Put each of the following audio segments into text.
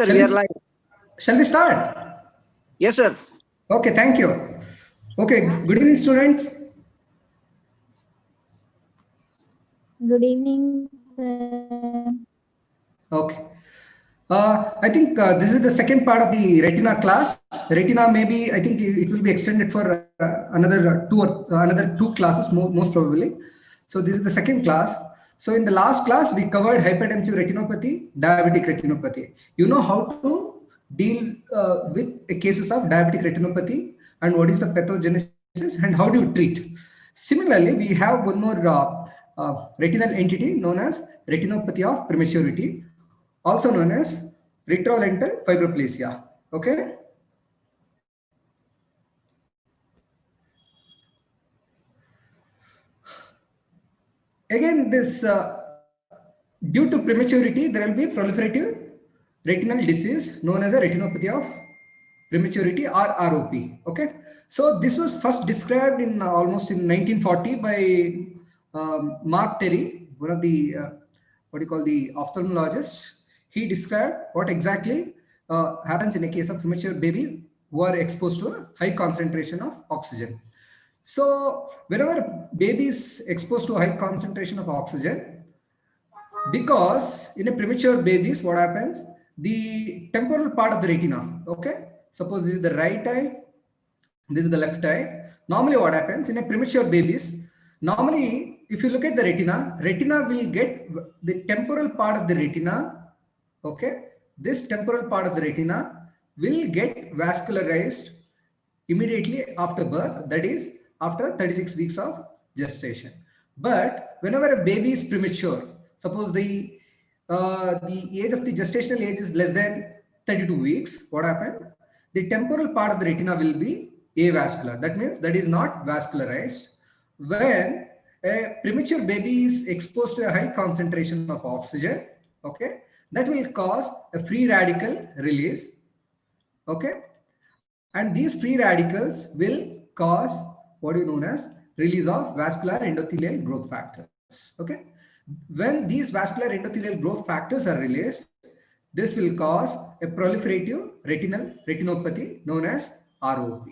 Sir, Shall we are we, live. shall we start? Yes, sir. Okay, thank you. Okay, good evening, students. Good evening, sir. Okay. I think this is the second part of the retina class. Retina maybe I think it will be extended for another two classes most probably. So this is the second class. So in the last class we covered hypertensive retinopathy, diabetic retinopathy. You know how to deal with cases of diabetic retinopathy and what is the pathogenesis and how do you treat. Similarly, we have one more retinal entity known as retinopathy of prematurity, also known as retrolental fibroplasia. Okay. Again, this due to prematurity, there will be proliferative retinal disease known as a retinopathy of prematurity or ROP. Okay. So this was first described in almost in 1940 by Mark Terry, one of the what do you call the ophthalmologists. He described what exactly happens in a case of premature baby who are exposed to a high concentration of oxygen. So whenever baby is exposed to a high concentration of oxygen, because in a premature babies, what happens? The temporal part of the retina, okay? Suppose this is the right eye, this is the left eye. Normally what happens in a premature babies, normally if you look at the retina will get the temporal part of the retina, okay? This temporal part of the retina will get vascularized immediately after birth, that is after 36 weeks of gestation. But whenever a baby is premature, suppose the age of the gestational age is less than 32 weeks, what happens? The temporal part of the retina will be avascular. That means that is not vascularized. When a premature baby is exposed to a high concentration of oxygen, okay, that will cause a free radical release, okay, and these free radicals will cause what is known as release of vascular endothelial growth factors. Okay, when these vascular endothelial growth factors are released, this will cause a proliferative retinopathy known as ROP.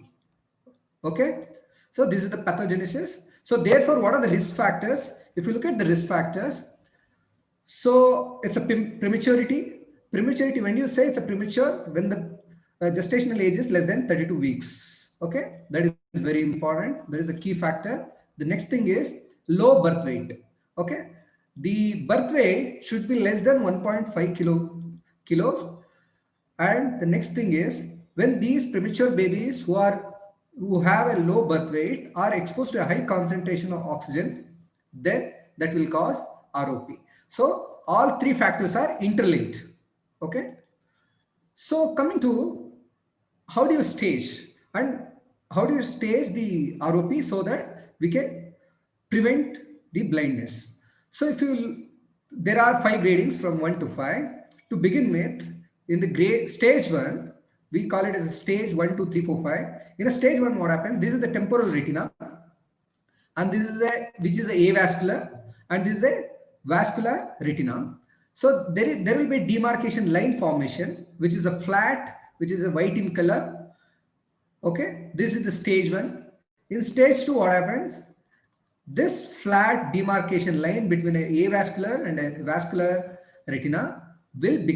Okay, so this is the pathogenesis. So therefore, what are the risk factors? If you look at the risk factors, so it's a prematurity. Prematurity, when you say it's a premature, when the gestational age is less than 32 weeks. Okay, that is very important. That is a key factor. The next thing is low birth weight. Okay, the birth weight should be less than 1.5 kilos. And the next thing is when these premature babies who have a low birth weight are exposed to a high concentration of oxygen, then that will cause ROP. So all three factors are interlinked. Okay. So coming to how do you stage and how do you stage the ROP so that we can prevent the blindness. So if you, there are 5 gradings from 1 to 5. To begin with, in the grade stage 1, we call it as a stage 1, 2, 3, 4, 5. In a stage 1, what happens? This is the temporal retina, and this is a which is a avascular, and this is a vascular retina. So there will be a demarcation line formation, which is a flat, which is a white in color. Okay, this is the stage 1. In stage 2, what happens? This flat demarcation line between a avascular and a vascular retina will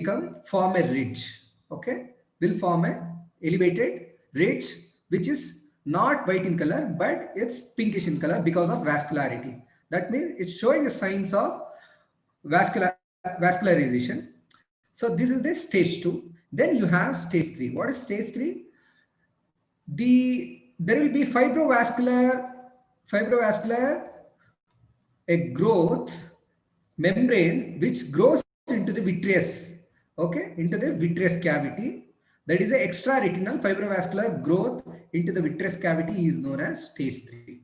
form a ridge. Okay, will form a elevated ridge, which is not white in color, but it's pinkish in color because of vascularity. That means it's showing a signs of vascularization. So this is the stage 2. Then you have stage 3. What is stage 3? There will be fibrovascular a growth membrane which grows into the vitreous, okay, into the vitreous cavity. That is a extra retinal fibrovascular growth into the vitreous cavity is known as stage 3.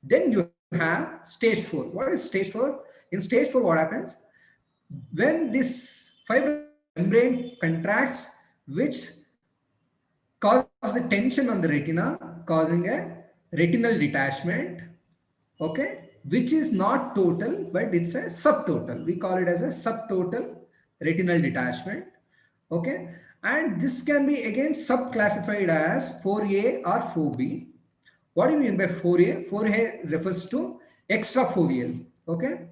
Then you have stage 4. What is stage 4? In stage 4, what happens? When this fibrous membrane contracts, which causes the tension on the retina, causing a retinal detachment, okay, which is not total, but it's a subtotal. We call it as a subtotal retinal detachment. Okay, and this can be again subclassified as 4A or 4B. What do you mean by 4A? 4A refers to extrafoveal. Okay,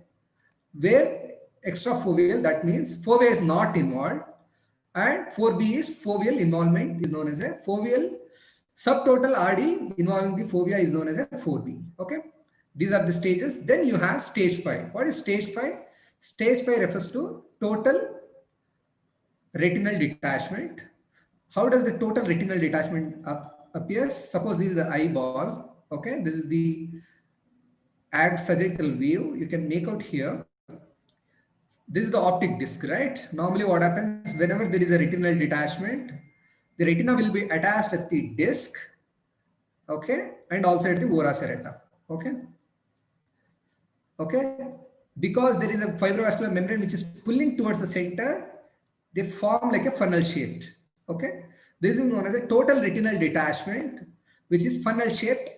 where extrafoveal, that means fovea is not involved, and 4B is foveal involvement is known as a foveal. Subtotal RD involving the fovea is known as a 4B. Okay, these are the stages. Then you have stage 5. What is stage 5? Stage 5 refers to total retinal detachment. How does the total retinal detachment appears? Suppose this is the eyeball. Okay, this is the ag sagittal view. You can make out here. This is the optic disc, right? Normally what happens whenever there is a retinal detachment, the retina will be attached at the disc, okay, and also at the ora serrata, okay. Okay, because there is a fibrovascular membrane which is pulling towards the center, they form like a funnel shaped, okay. This is known as a total retinal detachment, which is funnel shaped,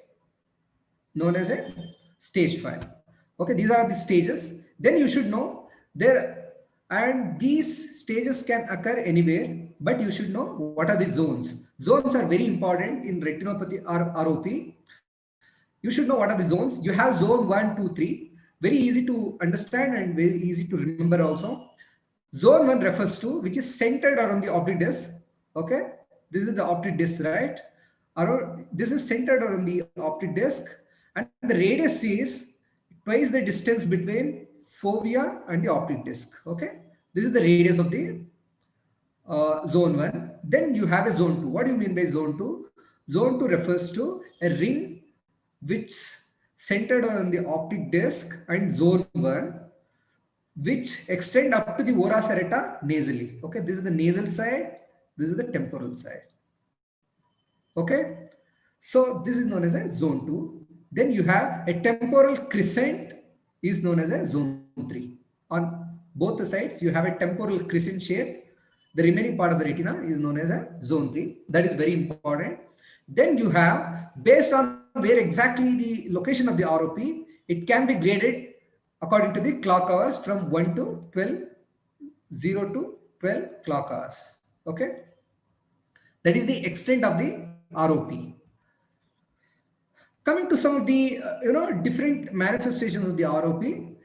known as a stage 5. Okay, these are the stages. Then you should know there, and these stages can occur anywhere, but you should know what are the zones. Zones are very important in retinopathy or ROP. You should know what are the zones. You have zone 1, 2, 3. Very easy to understand and very easy to remember also. Zone 1 refers to which is centered around the optic disc. Okay, this is the optic disc, right? Around, this is centered around the optic disc, and the radius is twice the distance between fovea and the optic disc. Okay, this is the radius of the zone 1. Then you have a zone 2. What do you mean by zone 2? Zone 2 refers to a ring which centered on the optic disc, and zone 1 which extend up to the ora serrata nasally. Okay, this is the nasal side, this is the temporal side. Okay, so this is known as a zone 2. Then you have a temporal crescent is known as a zone 3. On both the sides you have a temporal crescent shape. The remaining part of the retina is known as a zone 3. That is very important. Then you have, based on where exactly the location of the ROP, it can be graded according to the clock hours from 1 to 12, 0 to 12 clock hours. Okay, that is the extent of the ROP. Coming to some of the different manifestations of the ROP,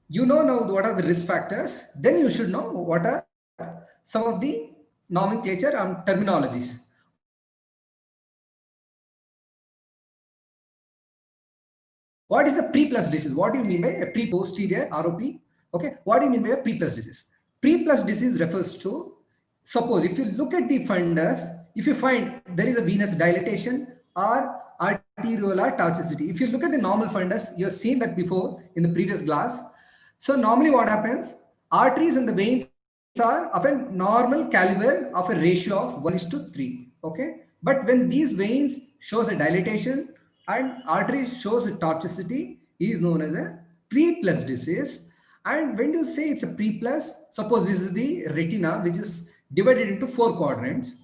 you know now what are the risk factors. Then you should know what are some of the nomenclature and terminologies. What is a pre-plus disease? What do you mean by a pre-plus disease? What is a pre-plus disease? What do you mean by a pre-posterior ROP? Okay, what do you mean by a pre-plus disease? Pre-plus disease refers to, suppose if you look at the fundus, if you find there is a venous dilatation or arteriolar toxicity. If you look at the normal fundus, you have seen that before in the previous class. So normally what happens, arteries and the veins are of a normal caliber of a ratio of 1:3. Okay, but when these veins shows a dilatation and artery shows a toxicity, is known as a pre-plus disease. And when you say it's a pre-plus, suppose this is the retina which is divided into 4 quadrants.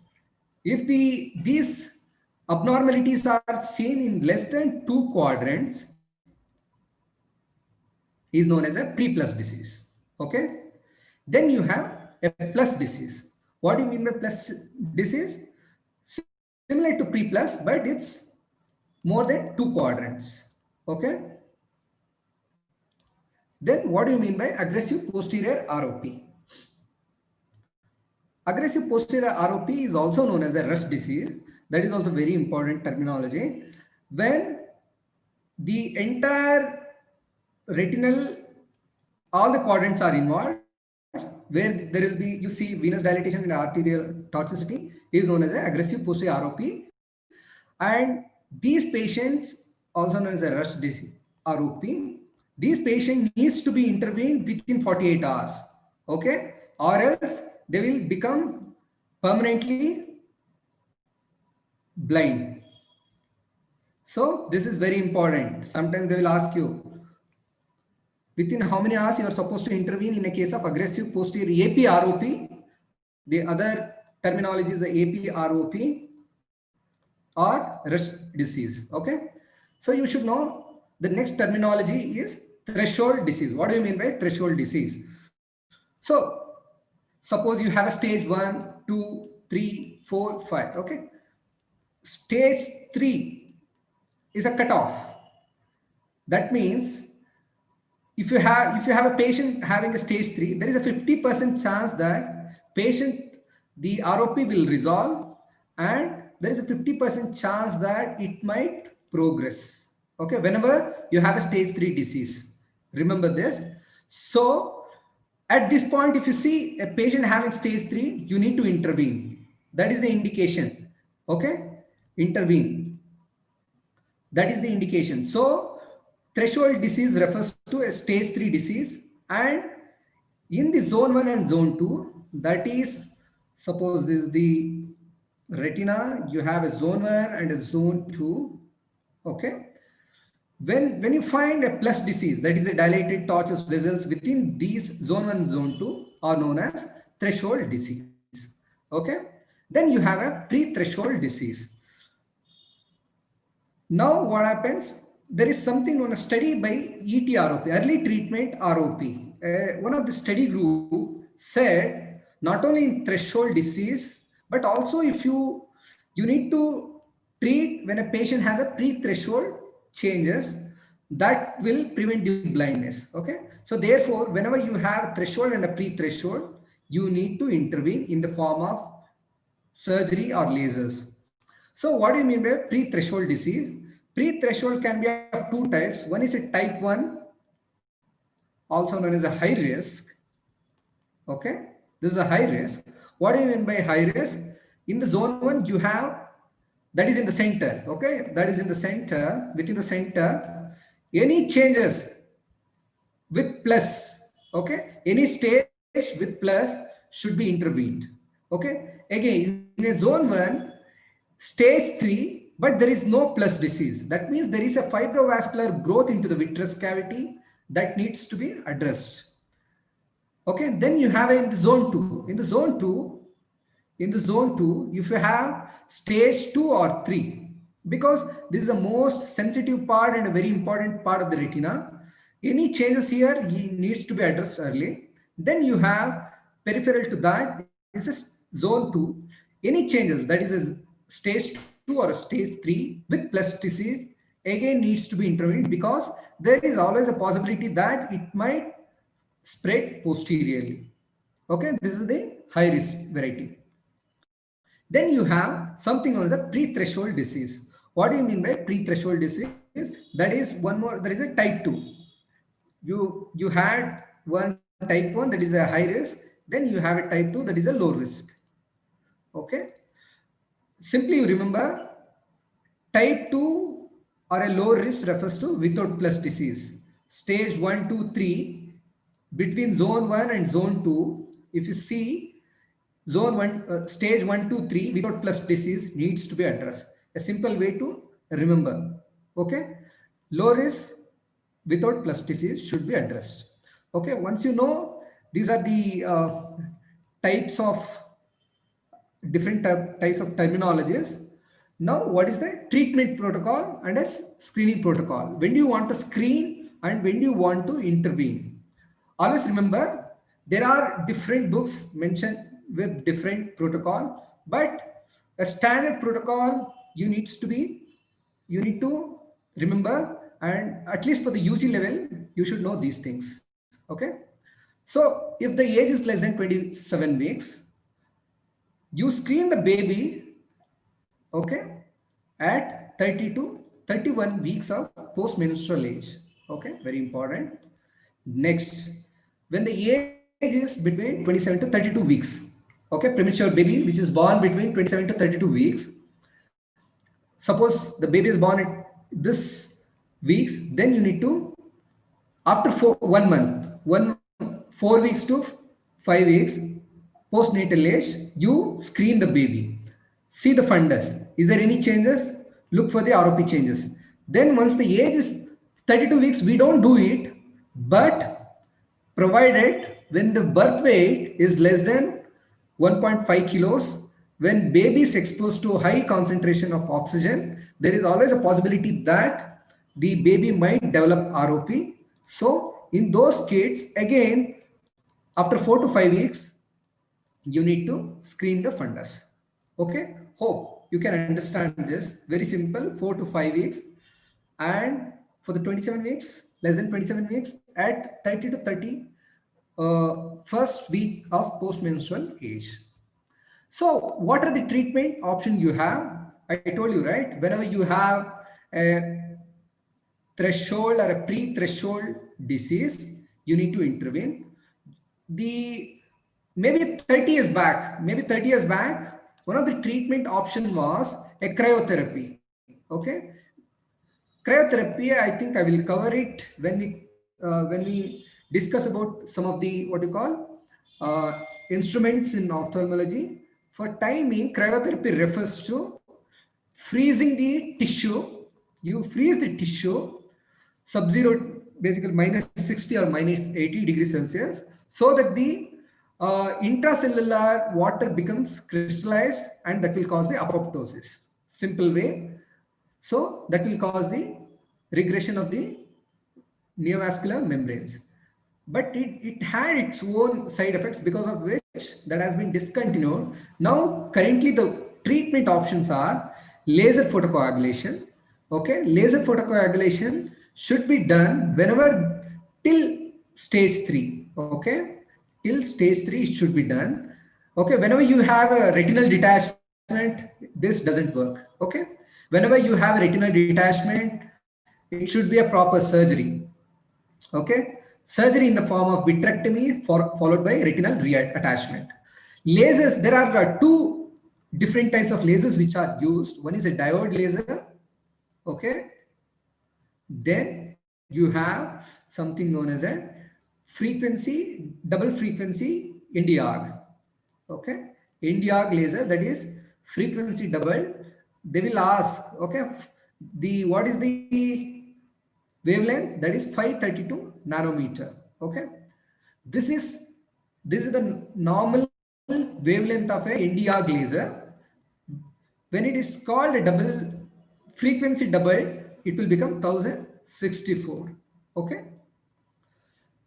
If these abnormalities are seen in less than 2 quadrants, is known as a pre-plus disease. Okay, then you have a plus disease. What do you mean by plus disease? Similar to pre-plus, but it's more than 2 quadrants. Okay, then what do you mean by aggressive posterior ROP? Aggressive posterior ROP is also known as a rust disease. That is also very important terminology. When the entire retinal, all the quadrants are involved, where there will be, you see venous dilatation and arterial toxicity, is known as a aggressive posterior ROP. And these patients, also known as a rush disease ROP, these patient needs to be intervened within 48 hours. Okay, or else they will become permanently blind. So this is very important. Sometimes they will ask you, within how many hours you are supposed to intervene in a case of aggressive posterior APROP. The other terminology is the APROP or rust disease. Okay, so you should know the next terminology is threshold disease. What do you mean by threshold disease? So Suppose you have a stage 1, 2, 3, 4, 5. Okay. Stage 3 is a cutoff. That means if you have a patient having a stage 3, there is a 50% chance that patient the ROP will resolve, and there is a 50% chance that it might progress. Okay, whenever you have a stage 3 disease, remember this. So at this point, if you see a patient having stage 3, you need to intervene. That is the indication. Okay, intervene. That is the indication. So threshold disease refers to a stage 3 disease, and in the zone 1 and zone 2, that is, suppose this is the retina, you have a zone 1 and a zone 2. Okay. When you find a plus disease, that is a dilated tortuous vessels within these zone 1 and zone 2 are known as threshold disease. Okay. Then you have a pre-threshold disease. Now what happens? There is something on a study by ETROP, early treatment ROP. One of the study group said not only in threshold disease, but also if you need to treat when a patient has a pre-threshold changes, that will prevent the blindness. Okay. So therefore, whenever you have a threshold and a pre-threshold, you need to intervene in the form of surgery or lasers. So what do you mean by pre-threshold disease? Pre-threshold can be of two types. One is a type 1, also known as a high risk. Okay, this is a high risk. What do you mean by high risk? In the zone 1, you have, that is in the center. Okay, that is in the center. Within the center, any changes with plus, okay, any stage with plus should be intervened. Okay, again in a zone 1, stage 3, but there is no plus disease. That means there is a fibrovascular growth into the vitreous cavity that needs to be addressed. Okay, then you have in the zone 2. In the zone 2, if you have stage 2 or 3, because this is the most sensitive part and a very important part of the retina, any changes here needs to be addressed early. Then you have peripheral to that is a zone 2. Any changes, that is a stage 2 or a stage 3 with plus disease, again needs to be intervened, because there is always a possibility that it might spread posteriorly. Okay, this is the high risk variety. Then you have something known as a pre-threshold disease. What do you mean by pre-threshold disease? That is one more, there is a type 2. You had one type 1, that is a high risk. Then you have a type 2, that is a low risk. Okay. Simply you remember, type 2 or a low risk refers to without plus disease. Stage 1, 2, 3, between zone 1 and zone 2, if you see zone 1, stage 1, 2, 3 without plus disease needs to be addressed. A simple way to remember. Okay. Low risk without plus disease should be addressed. Okay. Once you know, these are the types of different types of terminologies. Now, what is the treatment protocol and a screening protocol? When do you want to screen and when do you want to intervene? Always remember, there are different books mentioned with different protocol, but a standard protocol you need to remember, and at least for the UG level, you should know these things. Okay. So if the age is less than 27 weeks, you screen the baby, okay, at 30 to 31 weeks of post-menstrual age. Okay, very important. Next, when the age is between 27 to 32 weeks, okay, premature baby which is born between 27 to 32 weeks. Suppose the baby is born at this weeks, then you need to, after 1 month, 4 weeks to 5 weeks postnatal age, you screen the baby, see the fundus. Is there any changes? Look for the ROP changes. Then once the age is 32 weeks, we don't do it, but provided when the birth weight is less than 1.5 kilos, when baby is exposed to high concentration of oxygen, there is always a possibility that the baby might develop ROP. So in those kids, again, after 4 to 5 weeks, you need to screen the fundus. Okay, hope you can understand this. Very simple, 4 to 5 weeks. And for the 27 weeks, less than 27 weeks, at 30 to 30 first week of postmenstrual age. So what are the treatment option you have? I told you, right? Whenever you have a threshold or a pre-threshold disease, you need to intervene. The maybe 30 years back, one of the treatment option was a cryotherapy. Okay, cryotherapy. I think I will cover it when we discuss about some of the what you call instruments in ophthalmology. For timing, cryotherapy refers to freezing the tissue. You freeze the tissue sub-zero, basically minus 60 or minus 80 degrees Celsius, so that the intracellular water becomes crystallized, and that will cause the apoptosis. Simple way. So that will cause the regression of the neovascular membranes. But it had its own side effects, because of which that has been discontinued. Now, currently, the treatment options are laser photocoagulation. Okay, laser photocoagulation should be done whenever till stage 3. Okay, till stage 3 it should be done. Okay, whenever you have a retinal detachment, this doesn't work. Okay, whenever you have a retinal detachment, it should be a proper surgery. Okay, surgery in the form of vitrectomy followed by retinal reattachment. Lasers, there are two different types of lasers which are used. One is a diode laser. Okay, then you have something known as a double frequency Nd:Arg. Okay, Nd:Arg laser, that is frequency double. They will ask, okay, the what is the wavelength? That is 532 nanometer. Okay, this is the normal wavelength of a Nd:Arg laser. When it is called a double frequency double, it will become 1064. Okay,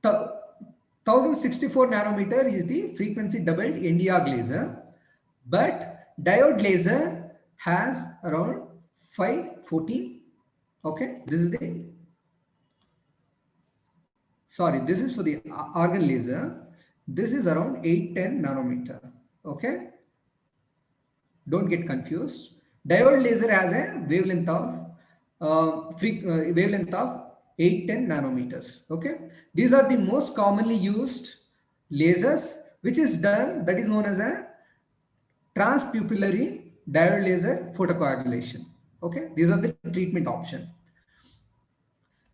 1064 nanometer is the frequency doubled Nd:Arg laser, but diode laser has around 514. Okay, this is the, sorry, this is for the argon laser. This is around 810 nanometer. Okay, don't get confused. Diode laser has a wavelength of 810 nanometers. Okay, these are the most commonly used lasers, which is done, that is known as a transpupillary diode laser photocoagulation. Okay, these are the treatment option.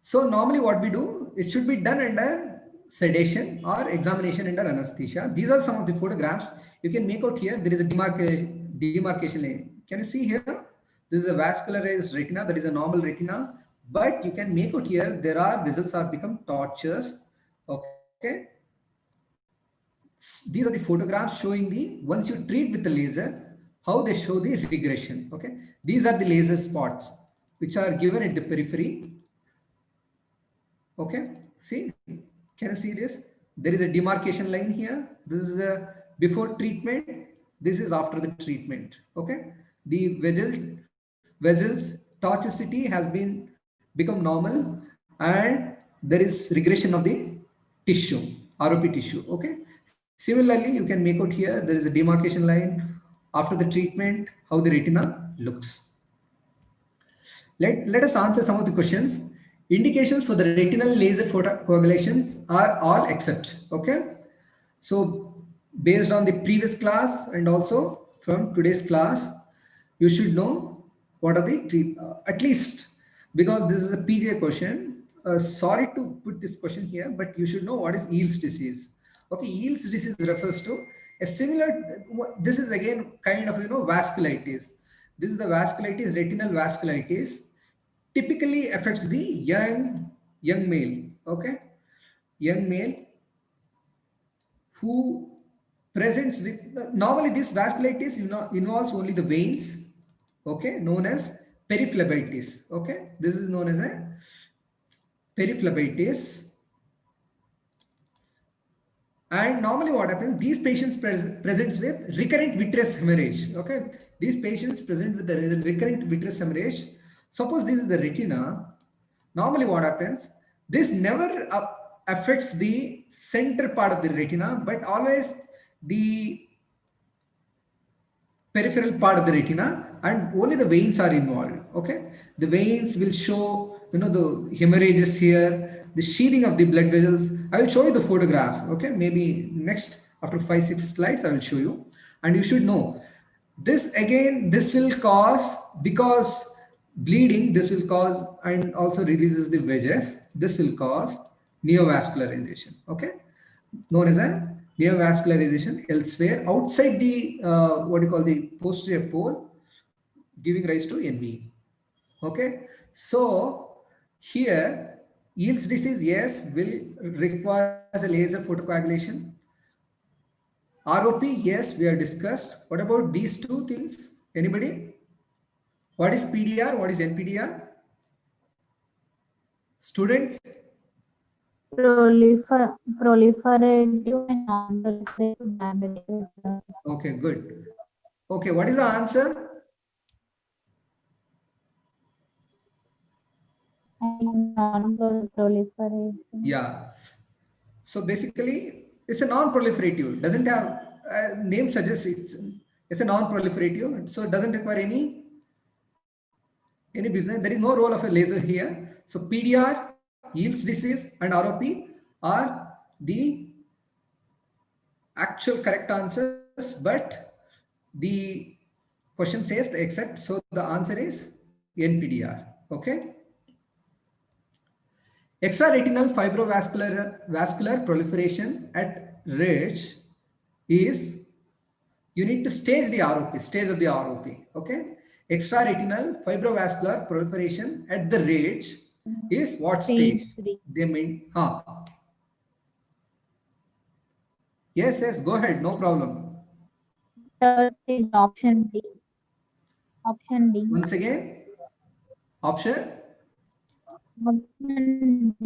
So normally what we do, it should be done under sedation or examination under anesthesia. These are some of the photographs you can make out here. There is a demarcation line. Can you see here? This is a vascularized retina. That is a normal retina. But you can make out here, there are vessels are become tortuous. Okay. These are the photographs showing the, once you treat with the laser, how they show the regression. Okay. These are the laser spots which are given at the periphery. Okay, see, can you see this? There is a demarcation line here. This is a before treatment. This is after the treatment. Okay, the vessels tortuosity has been become normal, and there is regression of the tissue, ROP tissue. Okay, similarly, you can make out here, there is a demarcation line after the treatment, how the retina looks. Let us answer some of the questions. Indications for the retinal laser photocoagulations are all except. Okay. So based on the previous class and also from today's class, you should know what are the at least, because this is a PJ question. Sorry to put this question here, but you should know what is Eales disease. Okay, Eales disease refers to a similar. This is again kind of vasculitis. This is the vasculitis, retinal vasculitis. Typically affects the young male. Okay, young male who presents with normally this vasculitis involves only the veins. Okay, known as periphlebitis. Okay, this is known as a periphlebitis. And normally what happens, these patients presents with recurrent vitreous hemorrhage. Okay, these patients present with the recurrent vitreous hemorrhage. Suppose this is the retina. Normally what happens, this never affects the center part of the retina, but always the peripheral part of the retina, and only the veins are involved. Okay, the veins will show, the hemorrhages here, the sheathing of the blood vessels. I will show you the photographs. Okay, maybe next after 5-6 slides I will show you, and you should know this. Again, this will cause, because bleeding, this will cause, and also releases the VEGF, this will cause neovascularization. Okay, known as a neovascularization elsewhere outside the what you call the posterior pole, giving rise to NVE. Okay, so here Eels disease, yes, will require a laser photocoagulation. ROP, yes, we have discussed. What about these two things? Anybody? What is PDR? What is NPDR? Students? Proliferative and non-proliferative diabetes. Okay, good. Okay, what is the answer? Non-proliferation. Yeah. So basically, it's a non-proliferative. Doesn't have name suggests it's a non-proliferative. So it doesn't require any business. There is no role of a laser here. So PDR, Yields disease, and ROP are the actual correct answers, but the question says the except. So the answer is NPDR. Okay. Extraretinal vascular proliferation at rage is, you need to stage the ROP, stage of the ROP. Okay. Extraretinal fibrovascular proliferation at the rage is what stage? Stage 3. They mean, yes, go ahead, no problem. Third stage, option D. Option D. Once again, option? Option D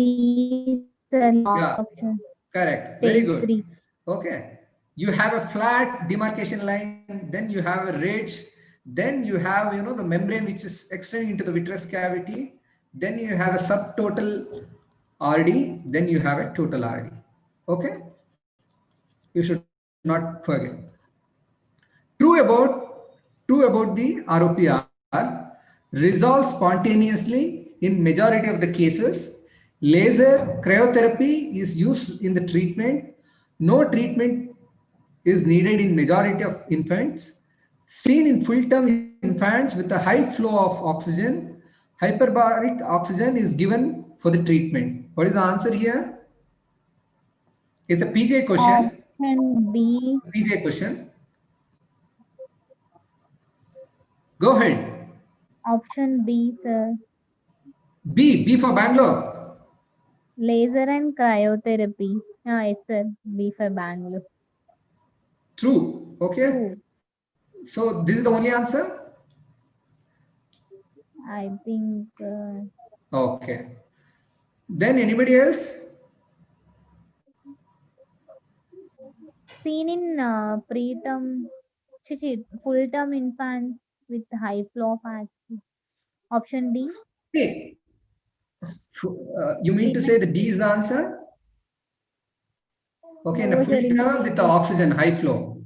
is the last Yeah, option. correct. Very Stage good. 3. Okay. You have a flat demarcation line, then you have a ridge, then you have, the membrane which is extending into the vitreous cavity, then you have a subtotal RD, then you have a total RD. Okay. You should not forget. True about the ROPR, resolves spontaneously in majority of the cases. Laser cryotherapy is used in the treatment. No treatment is needed in majority of infants. Seen in full-term infants with a high flow of oxygen, hyperbaric oxygen is given for the treatment. What is the answer here? It's a PJ question. Option B. PJ question. Go ahead. Option B, sir. B for Bangalore. Laser and cryotherapy. Yes, sir. B for Bangalore. True. Okay. True. So this is the only answer? I think. Okay. Then anybody else? Seen in preterm, full-term infants with high flow of oxygen. Option D. Hey, you mean to say the D is the answer? Okay, in a No, full sir, in term with the oxygen, high flow.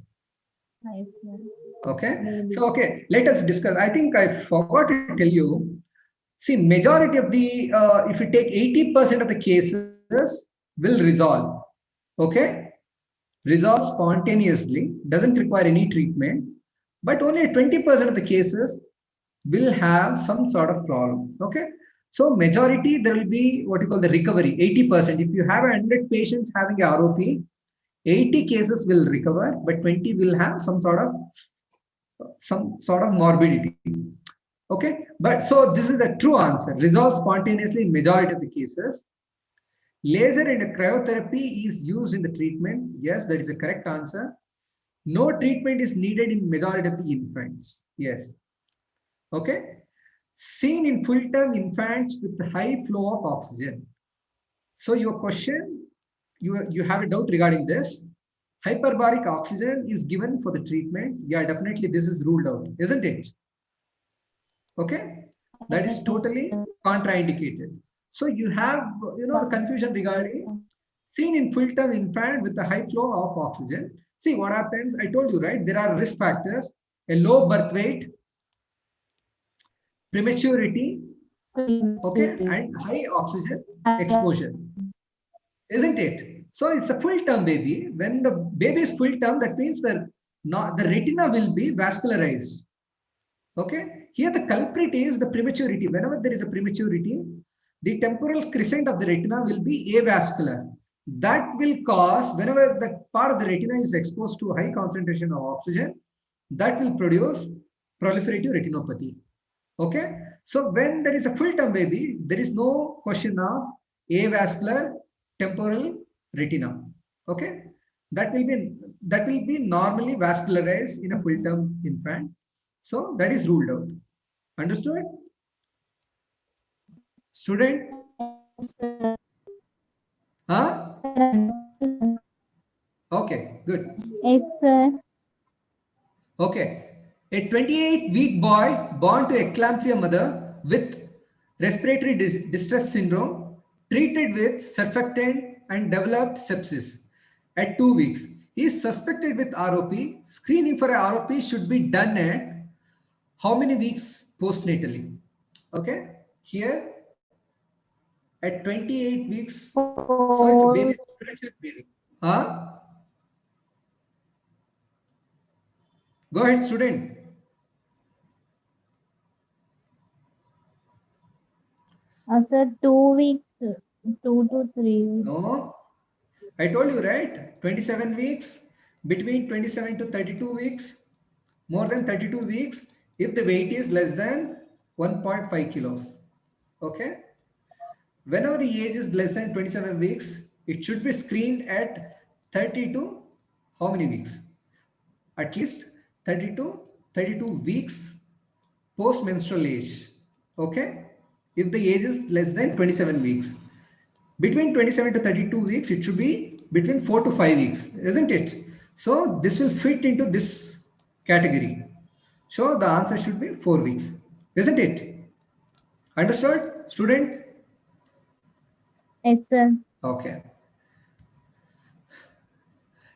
high flow. Okay. Maybe. So, okay, let us discuss. I think I forgot to tell you. See, majority of the, if you take 80% of the cases will resolve. Okay. Resolve spontaneously, doesn't require any treatment, but only 20% of the cases will have some sort of problem. Okay. So majority, there will be what you call the recovery, 80%. If you have 100 patients having a ROP, 80 cases will recover, but 20 will have some sort of morbidity. Okay. But so this is the true answer. Resolve spontaneously in majority of the cases. Laser and cryotherapy is used in the treatment. Yes, that is a correct answer. No treatment is needed in majority of the infants. Yes. Okay. Seen in full-term infants with high flow of oxygen. So your question, you have a doubt regarding this. Hyperbaric oxygen is given for the treatment. Yeah, definitely this is ruled out, isn't it? Okay, that is totally contraindicated. So you have, the confusion regarding seen in full term infant with a high flow of oxygen. See what happens. I told you, right? There are risk factors: a low birth weight, prematurity, okay, and high oxygen exposure, isn't it? So it's a full term baby. When the baby is full term, that means the retina will be vascularized. Okay, here the culprit is the prematurity. Whenever there is a prematurity, the temporal crescent of the retina will be avascular. That will cause, whenever that part of the retina is exposed to high concentration of oxygen, that will produce proliferative retinopathy. Okay, so when there is a full term baby, there is no question of avascular temporal retina. Okay, that will be normally vascularized in a full term infant. So that is ruled out. Understood? Student? Huh? Okay, good. Yes, sir. Okay. A 28-week boy born to eclampsia mother with respiratory distress syndrome treated with surfactant and developed sepsis at 2 weeks. He is suspected with ROP. Screening for a ROP should be done at how many weeks postnatally? Okay. Here at 28 weeks. So it's a baby, 4, premature baby. Huh? Go ahead, student. sir, 2 weeks, 2 to 3 weeks. No, I told you, right? 27 weeks, between 27 to 32 weeks, more than 32 weeks, if the weight is less than 1.5 kilos. Okay. Whenever the age is less than 27 weeks, it should be screened at 30 to how many weeks? At least 30 to 32 weeks post menstrual age. Okay. If the age is less than 27 weeks. Between 27 to 32 weeks, it should be between 4 to 5 weeks, isn't it? So this will fit into this category. So the answer should be 4 weeks, isn't it? Understood, students? Yes, sir. Okay.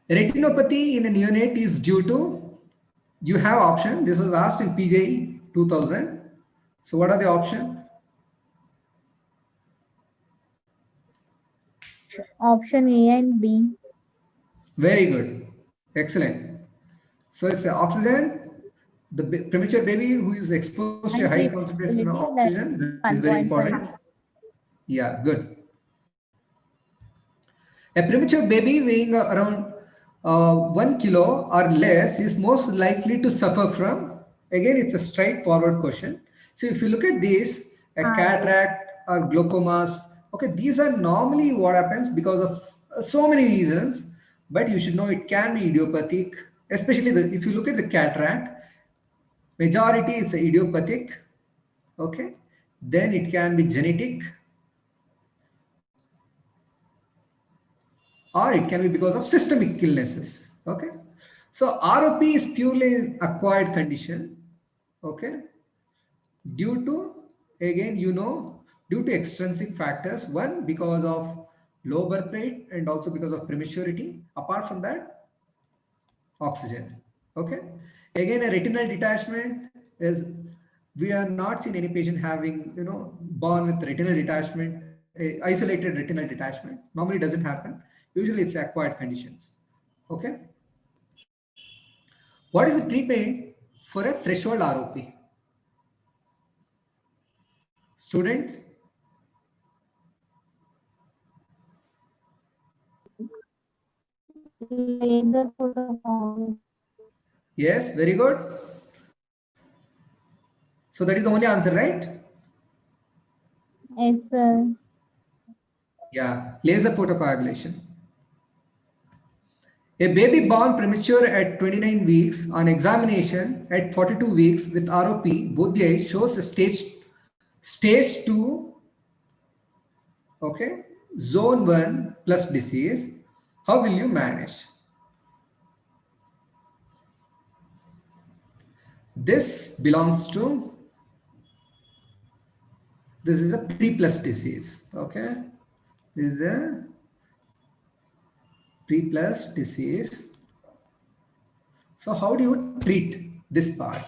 Retinopathy in a neonate is due to, you have option. This was asked in PJ 2000. So what are the options? Option A and B. Very good. Excellent. So it's oxygen, the premature baby who is exposed to a high And concentration of prematurity oxygen, less that is than very important. 1.5 weeks. Yeah, good. A premature baby weighing around 1 kilo or less is most likely to suffer from, again, it's a straightforward question. So if you look at this, a cataract or glaucomas, okay, these are normally what happens because of so many reasons, but you should know it can be idiopathic, especially if you look at the cataract, majority is idiopathic, okay, then it can be genetic, or it can be because of systemic illnesses. Okay, so ROP is purely an acquired condition. Okay, due to, again, due to extrinsic factors. One, because of low birth weight, and also because of prematurity. Apart from that, oxygen. Okay, again, a retinal detachment is, we are not seeing any patient having, born with retinal detachment, isolated retinal detachment. Normally doesn't happen. Usually it's acquired conditions. Okay, what is the treatment for a threshold ROP? Students? Laser photoform. Yes, very good. So that is the only answer, right? Yes, sir. Yeah, laser photocoagulation. A baby born premature at 29 weeks on examination at 42 weeks with ROP, both the eyes, shows a stage 2, okay, zone 1 plus disease. How will you manage? This belongs to, this is a pre-plus disease. Okay, this is a pre-plus disease. So how do you treat this part?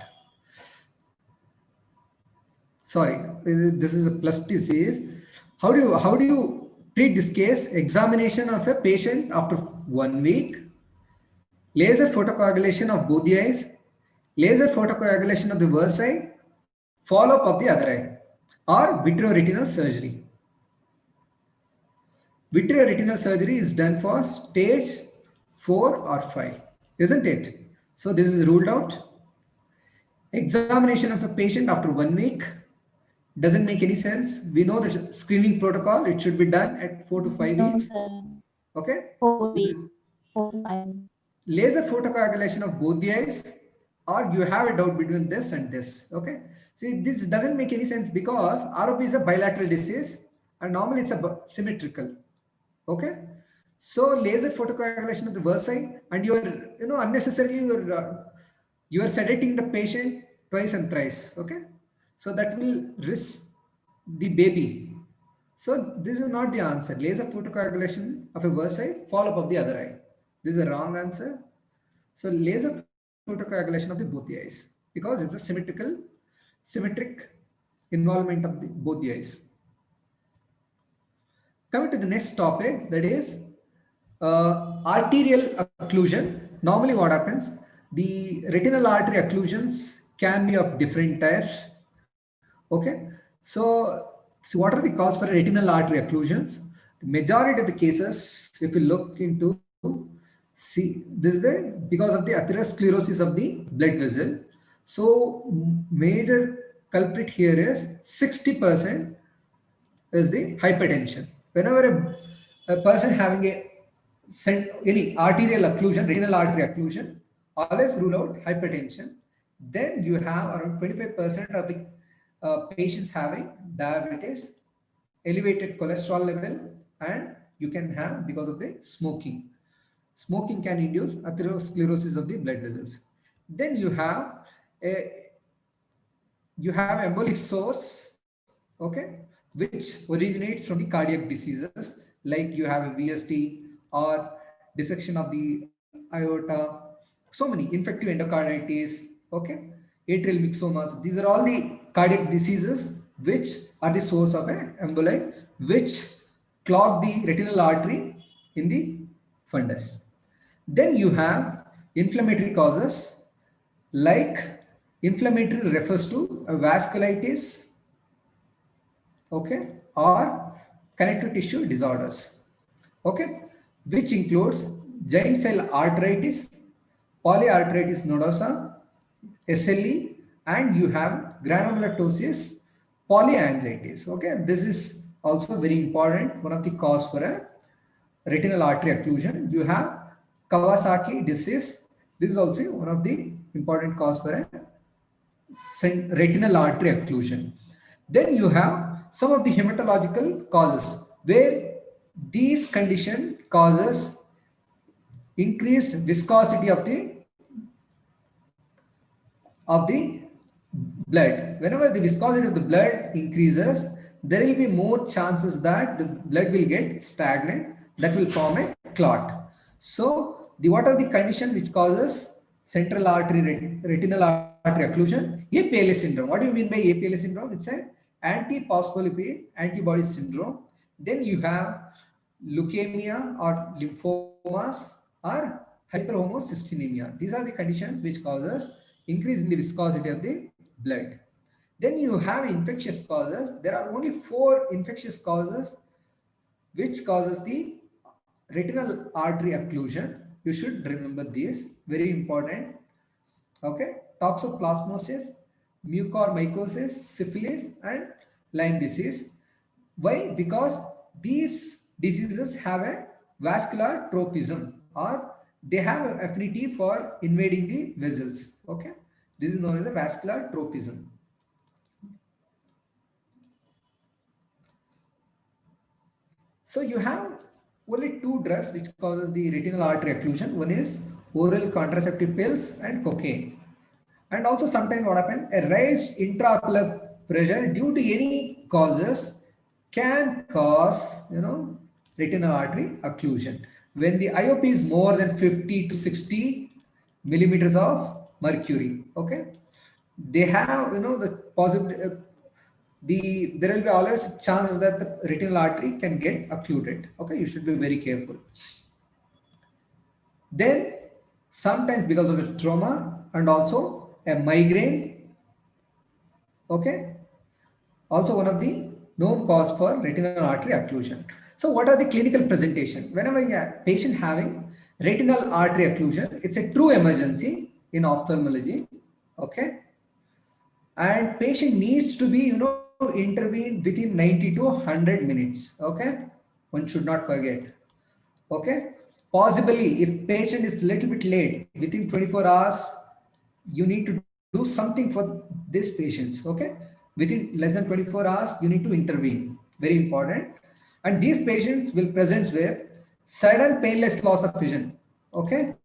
Sorry, this is a plus disease. How do you treat this case? Examination of a patient after 1 week, laser photocoagulation of both the eyes, laser photocoagulation of the worst eye, follow up of the other eye, or vitreoretinal surgery. Vitreoretinal surgery is done for stage 4 or 5, isn't it? So this is ruled out. Examination of a patient after 1 week doesn't make any sense. We know the screening protocol, it should be done at 4 to 5 weeks. No, sir. Okay. 4 weeks. 4 to 5 weeks. Laser photocoagulation of both the eyes, or you have a doubt between this and this. Okay. See, this doesn't make any sense because ROP is a bilateral disease and normally it's a symmetrical. Okay. So laser photocoagulation of the worst eye, and you're unnecessarily you are sedating the patient twice and thrice. Okay. So that will risk the baby. So this is not the answer. Laser photocoagulation of a worst eye, follow up of the other eye. This is a wrong answer. So laser photocoagulation of the both the eyes, because it's a symmetric involvement of both the eyes. Coming to the next topic, that is arterial occlusion. Normally what happens, the retinal artery occlusions can be of different types. Okay, so what are the cause for retinal artery occlusions? The majority of the cases, if you look into, see this is the because of the atherosclerosis of the blood vessel. So major culprit here is 60% is the hypertension. Whenever a person having any arterial occlusion, retinal artery occlusion, always rule out hypertension. Then you have around 25% of the patients having diabetes, elevated cholesterol level, and you can have because of the smoking. Smoking can induce atherosclerosis of the blood vessels. Then a you have embolic source, okay, which originates from the cardiac diseases, like you have a VSD or dissection of the aorta, so many infective endocarditis, okay, atrial myxomas. These are all the cardiac diseases which are the source of an emboli, which clog the retinal artery in the fundus. Then you have inflammatory causes, like inflammatory refers to a vasculitis, okay, or connective tissue disorders, okay, which includes giant cell arteritis, polyarteritis nodosa, SLE, and you have granulomatosis, polyangiitis. Okay, this is also very important, one of the cause for a retinal artery occlusion. You have Kawasaki disease. This is also one of the important cause for a retinal artery occlusion. Then you have some of the hematological causes where these condition causes increased viscosity of the blood. Whenever the viscosity of the blood increases, there will be more chances that the blood will get stagnant, that will form a clot. So the what are the condition which causes central artery retinal artery occlusion? APLS syndrome. What do you mean by APLS syndrome? It's an anti-phospholipid antibody syndrome. Then you have leukemia or lymphomas or hyperhomocystinemia. These are the conditions which causes increase in the viscosity of the blood. Then you have infectious causes. There are only 4 infectious causes which causes the retinal artery occlusion. You should remember this, very important. Okay, toxoplasmosis, mucormycosis, syphilis, and Lyme disease. Why? Because these diseases have a vascular tropism, or they have an affinity for invading the vessels. Okay, this is known as a vascular tropism. So you have only 2 drugs which causes the retinal artery occlusion. One is oral contraceptive pills and cocaine. And also sometimes what happens, a raised intraocular pressure due to any causes can cause, retinal artery occlusion. When the IOP is more than 50 to 60 millimeters of mercury, okay, they have, the possibility, there will be always chances that the retinal artery can get occluded. Okay, you should be very careful. Then sometimes because of a trauma and also a migraine, okay, also one of the known cause for retinal artery occlusion. So what are the clinical presentation? Whenever a patient having retinal artery occlusion, it's a true emergency in ophthalmology, okay, and patient needs to be, intervened within 90 to 100 minutes, okay, one should not forget. Okay, possibly if patient is little bit late within 24 hours, you need to do something for these patients. Okay, within less than 24 hours, you need to intervene. Very important. And these patients will present with sudden painless loss of vision. Okay,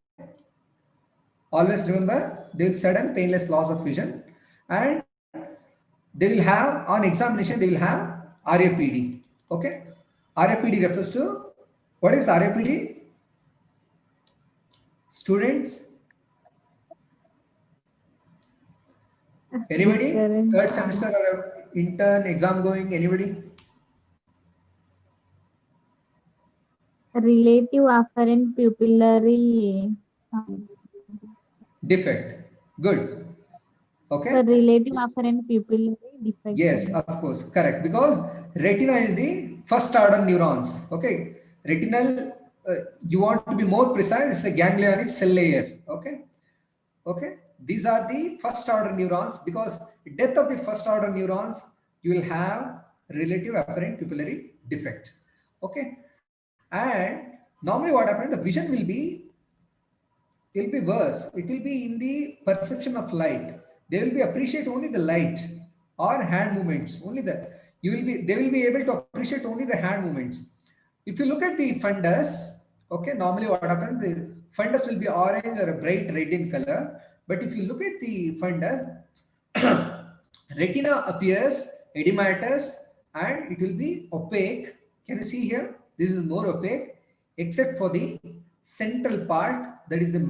always remember they will sudden painless loss of vision, and they will have on examination they will have RAPD. Okay, RAPD refers to, what is RAPD? Students, anybody? Recurrent Third semester or intern exam going? Anybody? relative afferent pupillary something. Defect. Good. The Okay. relative afferent pupillary defect. Yes, of course. Correct. Because retina is the first order neurons. Okay. Retinal, you want to be more precise, it's a ganglionic cell layer. Okay. Okay. These are the first order neurons. Because death of the first order neurons, you will have relative apparent pupillary defect. Okay. And normally what happens, the vision will be, it will be worse. It will be in the perception of light. They will be appreciate only the light or hand movements. Only the, you will be, they will be able to appreciate only the hand movements. If you look at the fundus, okay, normally what happens, the fundus will be orange or a bright red in color. But if you look at the fundus, retina appears edematous and it will be opaque. Can you see here? This is more opaque, except for the central part, that is the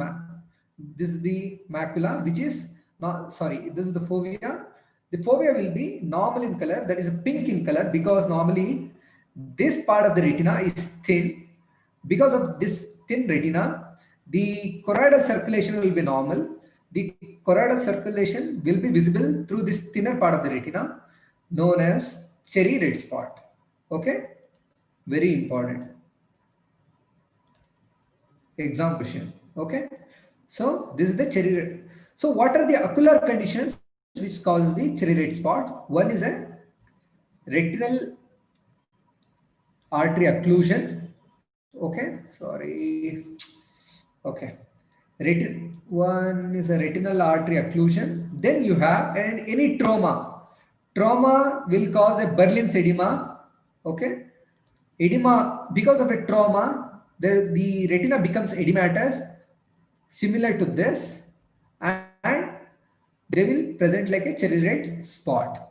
this is the macula, which is not, sorry, this is the fovea. The fovea will be normal in color, that is a pink in color, because normally this part of the retina is thin. Because of this thin retina, the choroidal circulation will be normal. The choroidal circulation will be visible through this thinner part of the retina, known as cherry red spot. Okay, very important exam question. Okay, so this is the cherry red. So what are the ocular conditions which cause the cherry red spot? One is a retinal artery occlusion. Okay, sorry. Okay, one is a retinal artery occlusion. Then you have any trauma. Trauma will cause a Berlin's edema. Okay, edema because of a trauma, the retina becomes edematous, similar to this, and they will present like a cherry red spot.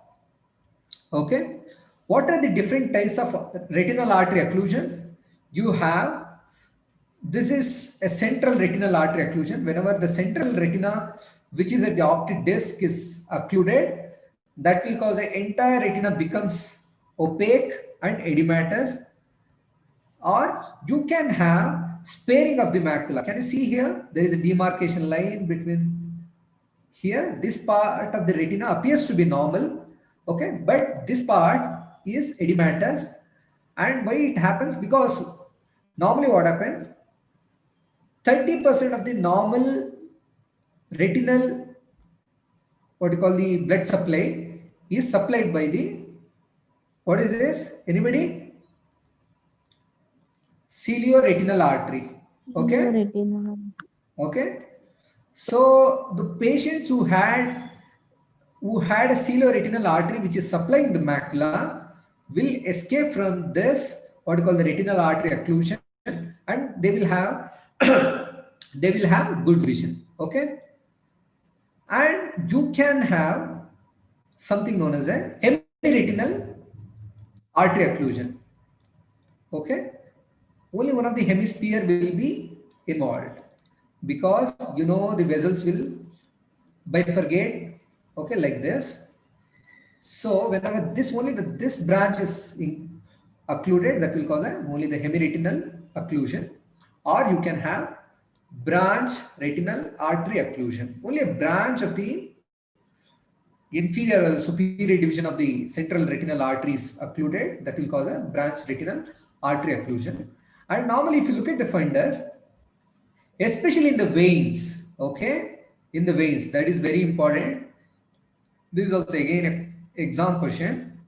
Okay, what are the different types of retinal artery occlusions? You have, this is a central retinal artery occlusion. Whenever the central retina, which is at the optic disc, is occluded, that will cause the entire retina becomes opaque and edematous. Or you can have sparing of the macula. Can you see here? There is a demarcation line between here. This part of the retina appears to be normal, okay, but this part is edematous. And why it happens? Because normally what happens, 30% of the normal retinal, what you call the blood supply, is supplied by the, what is this, anybody? Cilioretinal artery. Okay, Retina. okay. So the patients who had a cilioretinal artery which is supplying the macula will escape from this, what you call the retinal artery occlusion, and they will have they will have good vision. Okay, And you can have something known as a hemiretinal artery occlusion. Okay, only one of the hemisphere will be involved, because the vessels will bifurcate, okay, like this. So whenever this branch is occluded, that will cause only the hemiretinal occlusion. Or you can have branch retinal artery occlusion. Only a branch of the inferior or superior division of the central retinal artery is occluded. That will cause a branch retinal artery occlusion. And normally, if you look at the fundus, especially in the veins, okay, in the veins, that is very important. This is also again an exam question.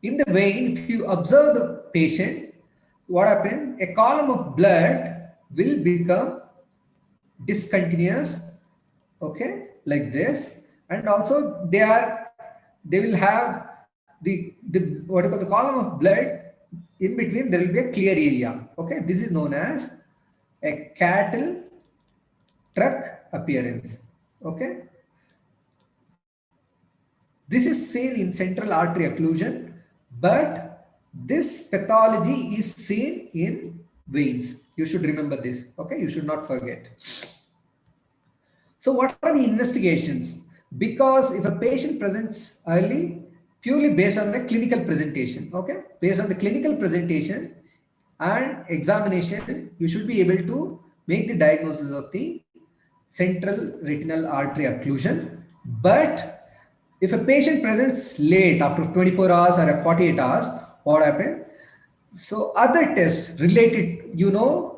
In the vein, if you observe the patient, what happens? A column of blood will become discontinuous, okay, like this. And also they will have the what you call the column of blood. In between there will be a clear area, okay. This is known as a cattle truck appearance, okay. This is seen in central artery occlusion, but this pathology is seen in veins. You should remember this, okay? You should not forget. So, what are the investigations? Because if a patient presents early, purely based on the clinical presentation, okay? Based on the clinical presentation and examination, you should be able to make the diagnosis of the central retinal artery occlusion. But if a patient presents late after 24 hours or 48 hours, what happens? So other tests related,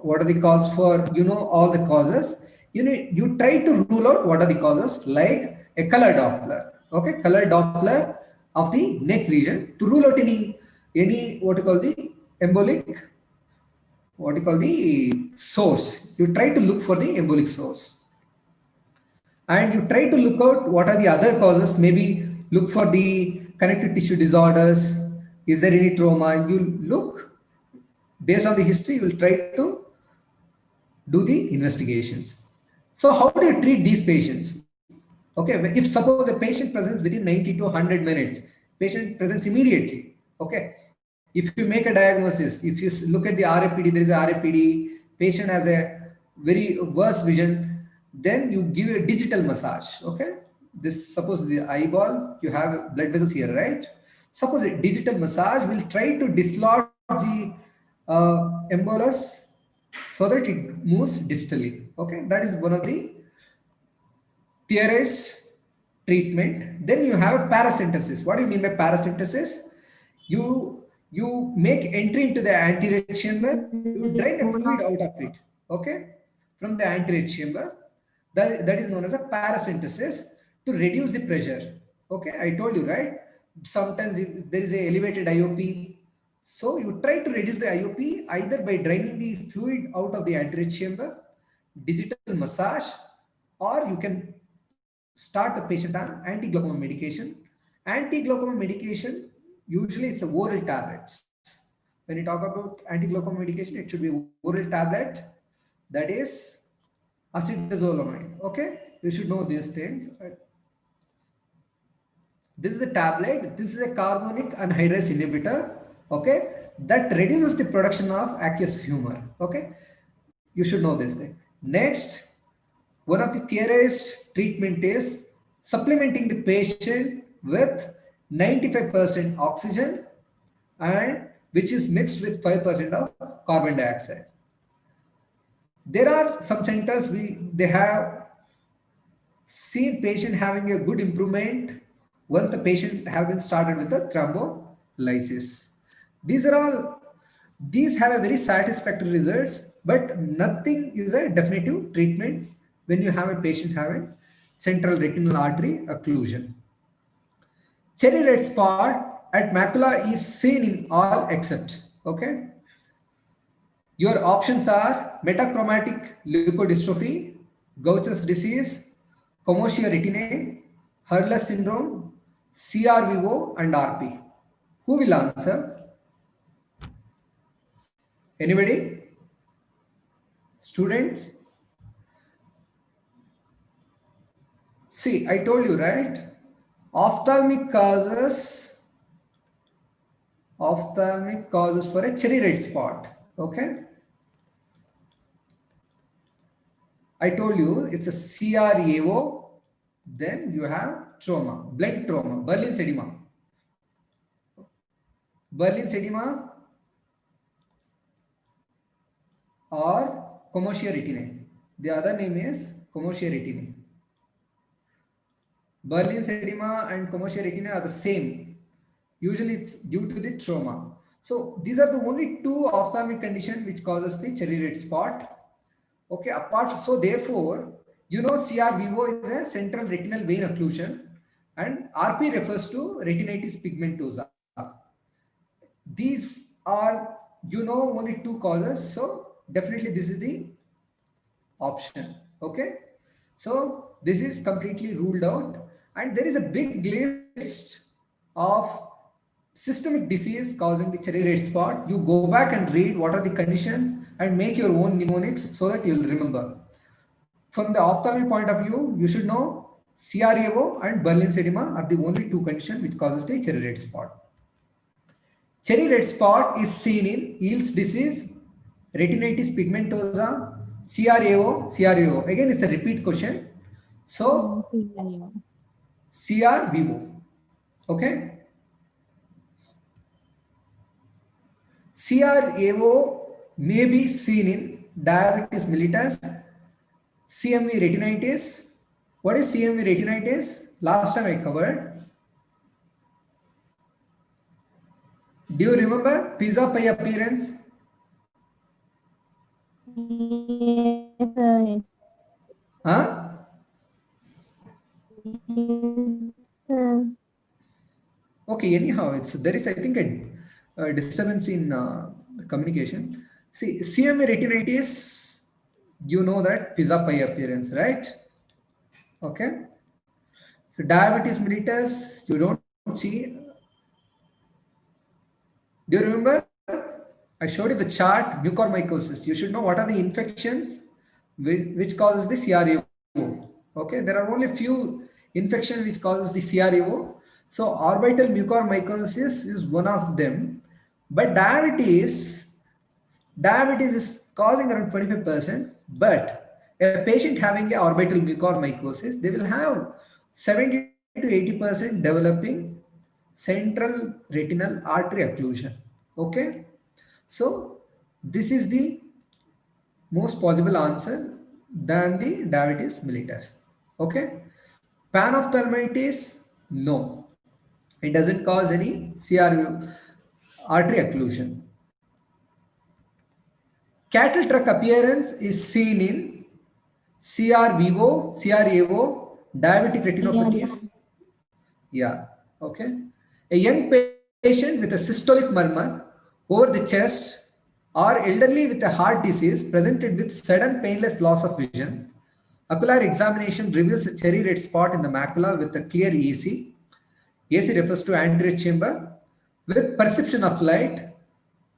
what are the cause for, all the causes. You try to rule out what are the causes, like a color Doppler, okay, color Doppler of the neck region to rule out any what you call the embolic, what you call the source. You try to look for the embolic source, and you try to look out what are the other causes. Maybe look for the connective tissue disorders. Is there any trauma? You look based on the history. You will try to do the investigations. So how do you treat these patients? Okay, if suppose a patient presents within 90 to 100 minutes, patient presents immediately. Okay, if you make a diagnosis, if you look at the RAPD, there is a RAPD, patient has a very worse vision, then you give a digital massage. Okay, this suppose the eyeball, you have blood vessels here, right? Suppose a digital massage will try to dislodge the embolus so that it moves distally. Okay, that is one of the theorized treatment. Then you have paracentesis. What do you mean by paracentesis? You make entry into the anterior chamber, you drain the fluid out of it, okay, from the anterior chamber. That is known as a paracentesis, to reduce the pressure. Okay, I told you, right? Sometimes if there is a elevated IOP, so you try to reduce the IOP either by draining the fluid out of the anterior chamber, digital massage, or you can start the patient on anti-glaucoma medication. Anti-glaucoma medication, usually it's a oral tablets. When you talk about anti-glaucoma medication, it should be oral tablet, that is acetazolamide. Okay, you should know these things. This is the tablet. This is a carbonic anhydrase inhibitor. Okay, that reduces the production of aqueous humor. Okay, you should know this thing. Next, one of the theorized treatment is supplementing the patient with 95% oxygen, and which is mixed with 5% of carbon dioxide. There are some centers they have seen patient having a good improvement once the patient have been started with the thrombolysis. These are all, these have a very satisfactory results, but nothing is a definitive treatment when you have a patient having central retinal artery occlusion. Cherry red spot at macula is seen in all except, okay. Your options are metachromatic leukodystrophy, Gaucher's disease, commercial retinae, Hurler syndrome, CRVO, and RP. Who will answer? Anybody? Students? See, I told you, right? Ophthalmic causes, ophthalmic causes for a cherry red spot. Okay. I told you it's a CRAO. Then you have trauma, blood trauma, Berlin's edema. Berlin's edema or commercial retinae. The other name is commercial retinae. Berlin's edema and commercial retina are the same. Usually it's due to the trauma. So these are the only two ophthalmic condition which causes the cherry red spot. Okay, so therefore, you know CRVO is a central retinal vein occlusion and RP refers to retinitis pigmentosa. These are, you know, only two causes. So definitely this is the option. Okay, so this is completely ruled out, and there is a big list of systemic disease causing the cherry red spot. You go back and read what are the conditions and make your own mnemonics so that you'll remember. From the ophthalmic point of view, you should know CRAO and Berlin's edema are the only two conditions which causes the cherry red spot. Cherry red spot is seen in Eales disease, retinitis pigmentosa, CRAO. Again, it's a repeat question. So, CRAO. CRVO. Okay. CRAO may be seen in diabetes mellitus, CMV retinitis. What is CMV retinitis? Last time I covered. Do you remember pizza pie appearance? Yes, sir. Huh? Yes, sir. Okay, anyhow, it's there is I think a disturbance in communication. See, CMA retinitis, you know that pizza pie appearance, right? Okay. So diabetes mellitus, you don't see. Do you remember? I showed you the chart, mucormycosis. You should know what are the infections which causes the CRAO. Okay, there are only few infections which causes the CRAO. So orbital mucormycosis is one of them. But diabetes is causing around 25%. But a patient having a orbital mucormycosis, they will have 70 to 80% developing central retinal artery occlusion. Okay, so this is the most possible answer than the diabetes mellitus. Okay, panophthalmitis, no, it doesn't cause any CR artery occlusion. Cattle truck appearance is seen in CRAO, diabetic retinopathies. CRAO. Yeah, okay. A young patient with a systolic murmur over the chest or elderly with a heart disease presented with sudden painless loss of vision. Ocular examination reveals a cherry red spot in the macula with a clear AC. AC refers to anterior chamber. With perception of light,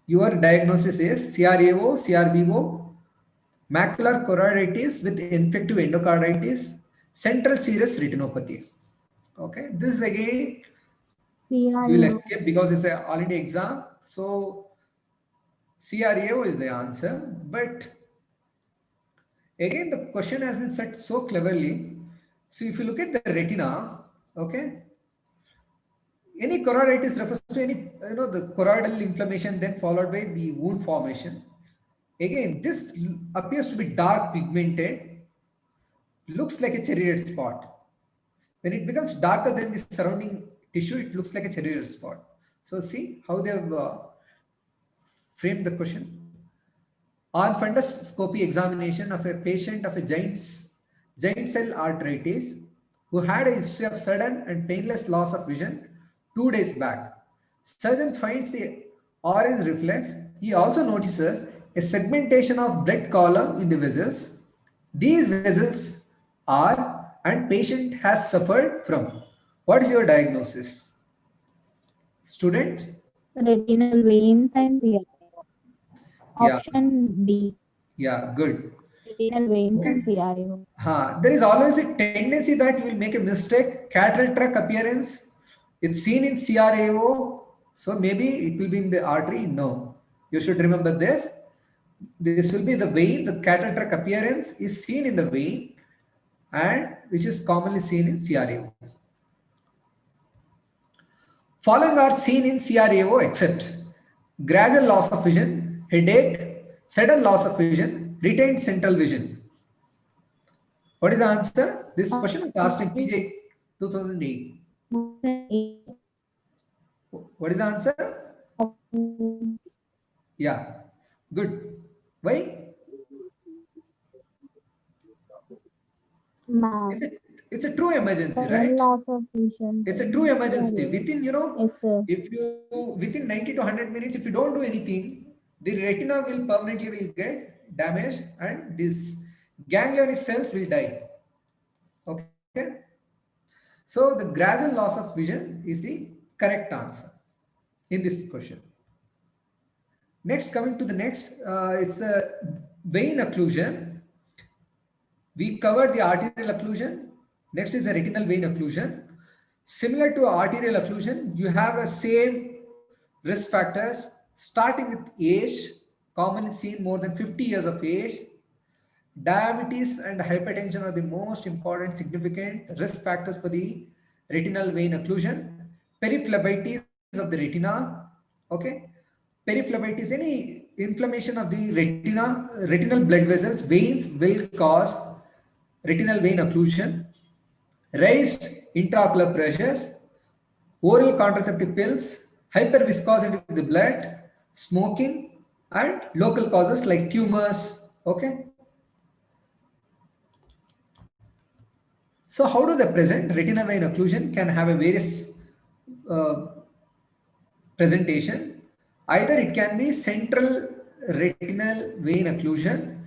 your diagnosis is CRAO, CRBO, macular choroiditis with infective endocarditis, central serous retinopathy. Okay, this is again you will CRAO. escape because it's a holiday exam. So CRAO is the answer. But again, the question has been set so cleverly. So if you look at the retina, okay, any choroiditis refers to any, you know, the choroidal inflammation then followed by the wound formation. Again, this appears to be dark pigmented, looks like a cherry red spot. When it becomes darker than the surrounding tissue, it looks like a cherry red spot. So see how they have framed the question. On fundoscopy examination of a patient of a giant cell arthritis who had a history of sudden and painless loss of vision 2 days back. Surgeon finds the orange reflex. He also notices a segmentation of blood column in the vessels. These vessels are and patient has suffered from. What is your diagnosis? Student? Retinal veins and CRAO. Yeah, Option D. yeah, good. retinal Okay. veins and CRAO. There is always a tendency that you will make a mistake. Cataract tract appearance, it's seen in CRAO, so maybe it will be in the artery. No, you should remember this. This will be the vein. The cataract tract appearance is seen in the vein, and which is commonly seen in CRAO. Following are seen in CRAO except gradual loss of vision, headache, sudden loss of vision, retained central vision. What is the answer? This question was asked in PJ 2008. What is the answer? Yeah, good. Why? It's a, it's a true emergency, Sudden right? loss of vision It's a true in emergency. CRAO. Within, Yes, sir. if you within 90 to 100 minutes, if you don't do anything, the retina will permanently will get damaged and this ganglionic cells will die. Okay. So the gradual loss of vision is the correct answer in this question. Next, coming to the next, it's a vein occlusion. We covered the arterial occlusion. Next is a retinal vein occlusion. Similar to arterial occlusion, you have a same risk factors starting with age, commonly seen more than 50 years of age. Diabetes and hypertension are the most important significant risk factors for the retinal vein occlusion. Periphlebitis of the retina, okay? Periphlebitis, any inflammation of the retinal blood vessels, veins will cause retinal vein occlusion. Raised intraocular pressures, oral contraceptive pills, hyperviscosity of the blood, smoking, and local causes like tumors. Okay. So, how do they present? Retinal vein occlusion can have a various uh, presentation. Either it can be central retinal vein occlusion.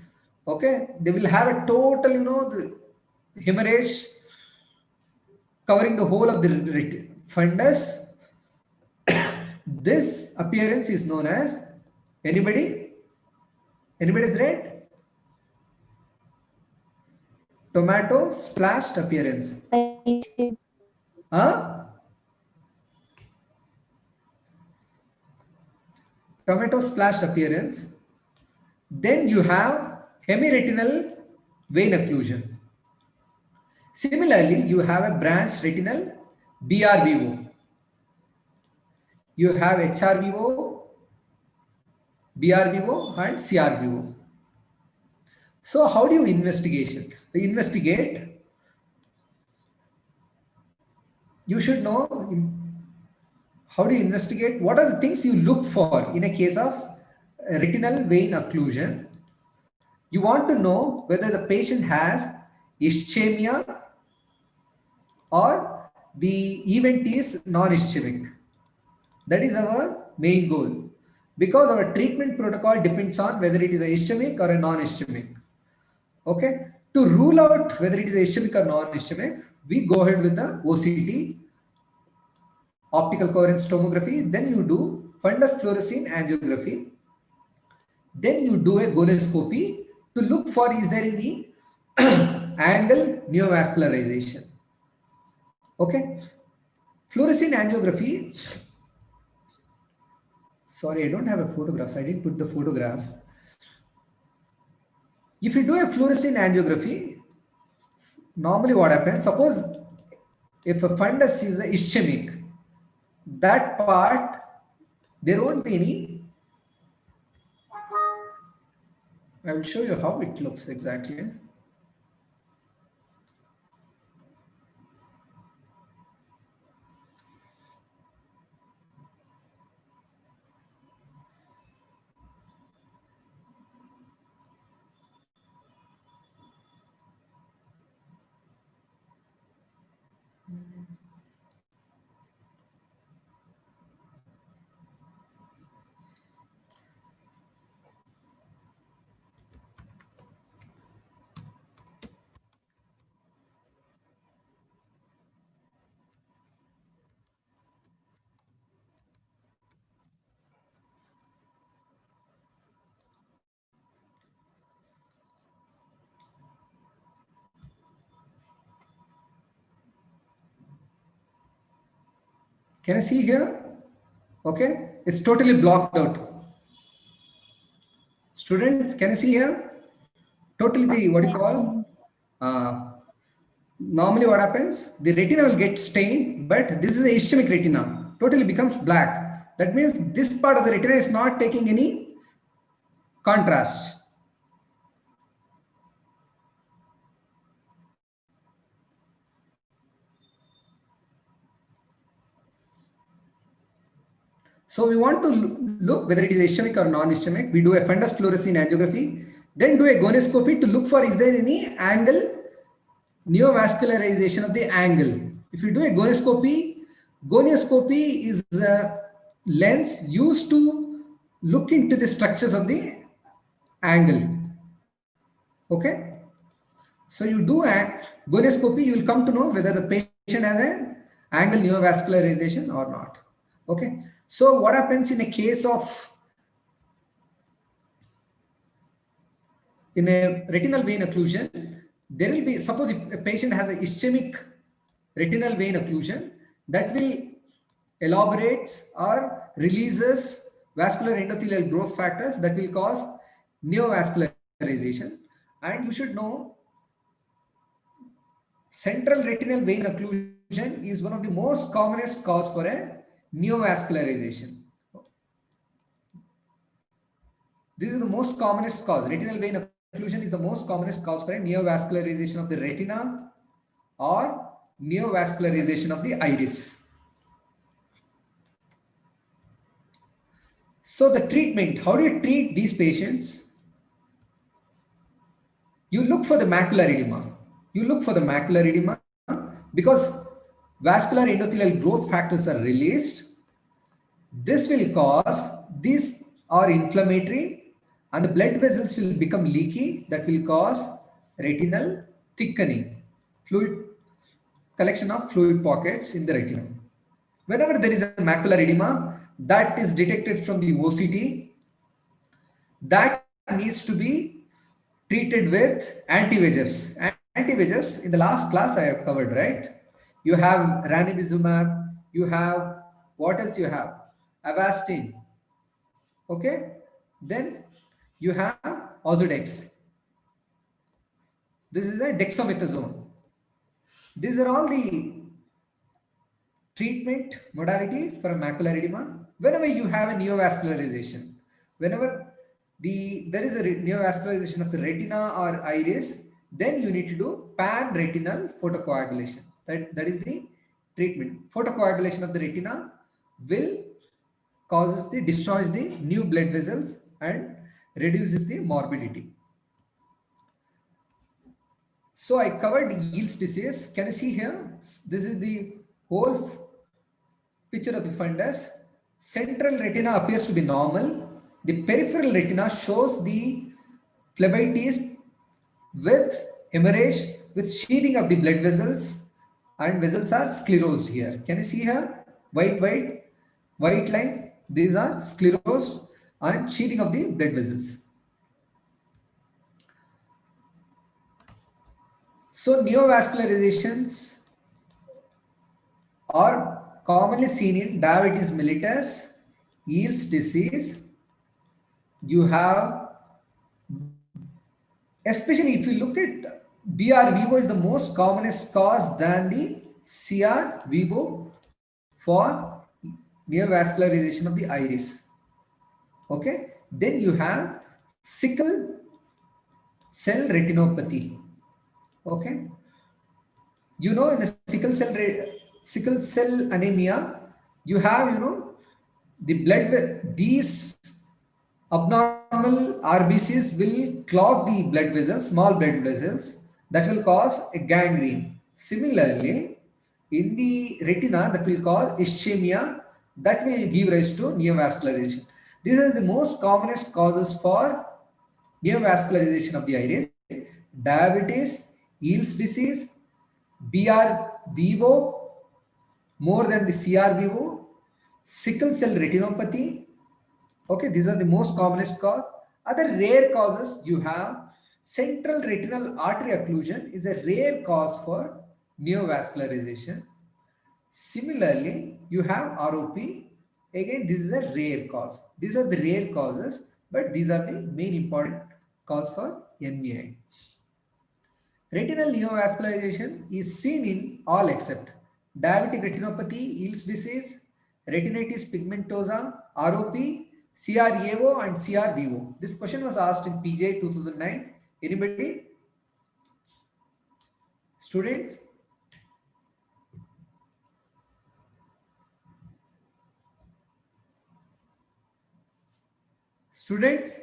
Okay, they will have a total, the hemorrhage covering the whole of the fundus. This appearance is known as anybody? Anybody's read? Tomato splashed appearance. Huh? Tomato splashed appearance. Then you have hemiretinal vein occlusion. Similarly, you have a branched retinal BRVO. You have HRVO, BRVO, and CRVO. So, how do you investigate? Investigate. You should know how do you investigate. What are the things you look for in a case of retinal vein occlusion? You want to know whether the patient has ischemia or the event is non-ischemic. That is our main goal because our treatment protocol depends on whether it is a ischemic or a non-ischemic. Okay, to rule out whether it is ischemic or non-ischemic, we go ahead with the OCT, optical coherence tomography. Then you do fundus fluorescein angiography. Then you do a gonoscopy to look for is there any angle neovascularization. Okay, fluorescein angiography. Sorry, I don't have a photographs. I didn't put the photographs. If you do a fluorescein angiography, normally what happens? Suppose if a fundus is a ischemic, that part there won't be any. I will show you how it looks exactly. Can you see here? Okay, it's totally blocked out. Students, can you see here? Totally the what do you Yes. call? Normally what happens? The retina will get stained, but this is a ischemic retina. Totally becomes black. That means this part of the retina is not taking any contrast. So we want to look whether it is ischemic or non-ischemic. We do a fundus fluorescein angiography, then do a gonioscopy to look for is there any angle neovascularization of the angle. If you do a gonioscopy is a lens used to look into the structures of the angle. Okay, so you do a gonioscopy, you will come to know whether the patient has an angle neovascularization or not. Okay, so what happens in a case of in a retinal vein occlusion, there will be, suppose if a patient has a ischemic retinal vein occlusion, that will elaborates or releases vascular endothelial growth factors that will cause neovascularization. And you should know central retinal vein occlusion is one of the most commonest cause for a neovascularization. This is the most commonest cause. Retinal vein occlusion is the most commonest cause for a neovascularization of the retina or neovascularization of the iris. So the treatment, how do you treat these patients? You look for the macular edema. You look for the macular edema because vascular endothelial growth factors are released. This will cause, these are inflammatory and the blood vessels will become leaky, that will cause retinal thickening, fluid collection of fluid pockets in the retina. Whenever there is a macular edema that is detected from the OCT, that needs to be treated with anti-VEGFs. Anti-VEGFs in the last class I have covered, right? You have ranibizumab, you have, what else you have? Avastin, okay? Then you have Ozurdex. This is a dexamethasone. These are all the treatment modality for a macular edema. Whenever you have a neovascularization, whenever there is a neovascularization of the retina or iris, then you need to do pan-retinal photocoagulation. That is the treatment. Photocoagulation of the retina will destroys the new blood vessels and reduces the morbidity. So I covered Yil's disease. Can you see here? This is the whole picture of the fundus. Central retina appears to be normal. The peripheral retina shows the phlebitis with hemorrhage with sheathing of the blood vessels, and vessels are sclerosed here. Can you see here? White line. These are sclerosed and sheathing of the blood vessels. So neovascularizations are commonly seen in diabetes mellitus, Yil's disease. You have, especially if you look at BR vivo is the most commonest cause than the CR vivo for neovascularization of the iris. Okay, then you have sickle cell retinopathy. Okay, you know, in a sickle cell anemia, you have, you know, the these abnormal RBCs will clog the blood vessels, small blood vessels, that will cause a gangrene. Similarly, in the retina, that will cause ischemia, that will give rise to neovascularization. These are the most commonest causes for neovascularization of the iris: diabetes, Yil's disease, BR vivo more than the CR vivo, sickle cell retinopathy. Okay, these are the most commonest cause. Other rare causes you have central retinal artery occlusion is a rare cause for neovascularization. Similarly, you have ROP. Again, this is a rare cause. These are the rare causes, but these are the main important cause for NVI. Retinal neovascularization is seen in all except diabetic retinopathy, Eales disease, retinitis pigmentosa, ROP, CRAO, and CRVO. This question was asked in PJ 2009. Anybody? Students? Students?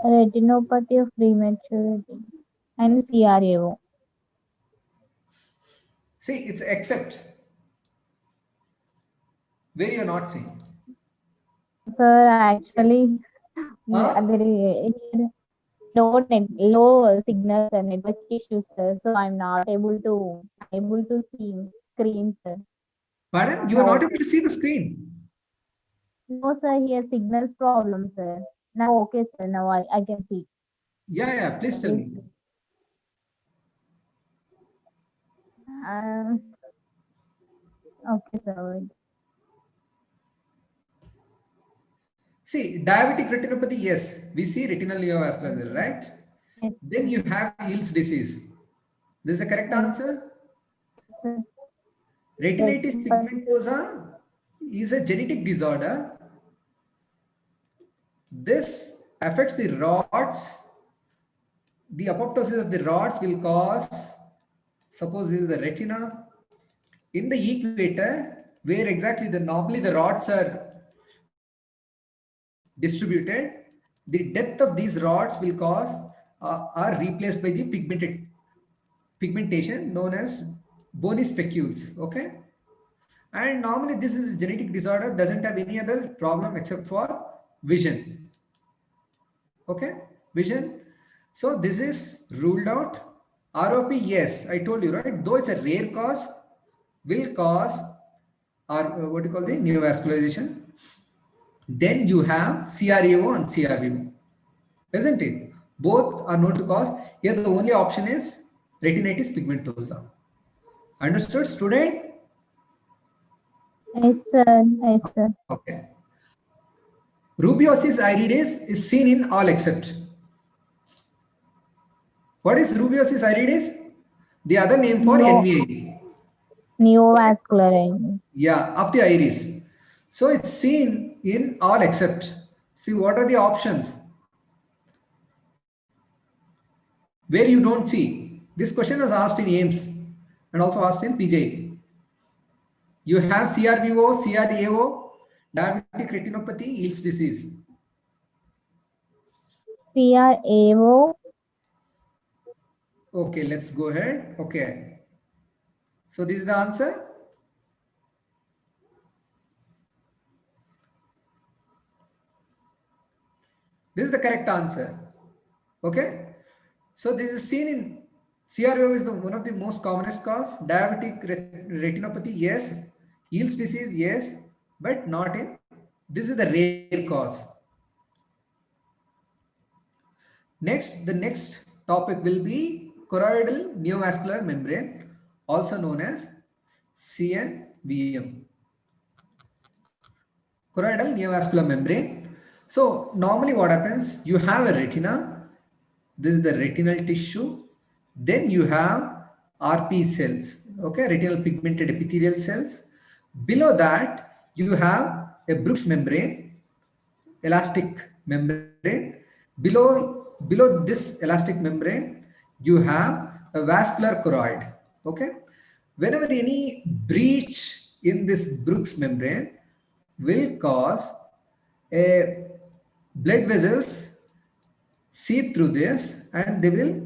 Retinopathy of prematurity and CRAO. See, it's except where you're not seeing. Sir, actually, Huh? there is low signals and network issues, sir. So I'm not able to see screen, sir. Pardon? You are Now, not able to see the screen. no, sir. Here signals problem, sir. Now, okay, sir. Now I can see. Yeah, yeah. Please tell Please. me. Uh, okay, sir. See, diabetic retinopathy, yes, we see retinal Yes, neovascularization, sir. right? Yes, Then you have Eales disease. This is the correct yes, answer. sir. Retinitis Retinopathy. pigmentosa is a genetic disorder. This affects the rods. The apoptosis of the rods will cause, suppose this is the retina, in the equator, where exactly the normally the rods are distributed, the depth of these rods will cause are replaced by the pigmentation known as bony specules. Okay, and normally this is a genetic disorder, doesn't have any other problem except for vision. Okay, vision. So this is ruled out. ROP, yes, I told you, right? Though it's a rare cause, will cause or what you call the neovascularization. Then you have CRAO and CRVO, isn't it? Both are known to cause. Here the only option is retinitis pigmentosa. Understood, student? Yes, sir. Yes, sir. Okay. Rubiosis iridis is seen in all except. What is rubiosis iridis? The other name for No, NVA. Okay. neovascular. Yeah, of the iris. So it's seen in all except. See, what are the options where you don't see? This question was asked in AIMS and also asked in PJ. You have CRVO, CRAO, diabetic retinopathy, Eales disease. CRAO. Okay, let's go ahead. Okay. So this is the answer. This is the correct answer. Okay. So this is seen in CRO is the one of the most commonest cause. Diabetic retinopathy, yes. Eales disease, yes, but not in. This is the rare cause. Next, the next topic will be choroidal neovascular membrane, also known as CNVM. Choroidal neovascular membrane. So normally what happens, you have a retina, this is the retinal tissue, then you have RP cells, okay, retinal pigmented epithelial cells. Below that, you have a Brooks membrane, elastic membrane. Below this elastic membrane, you have a vascular choroid, okay. Whenever any breach in this Brooks membrane will cause a blood vessels seep through this and they will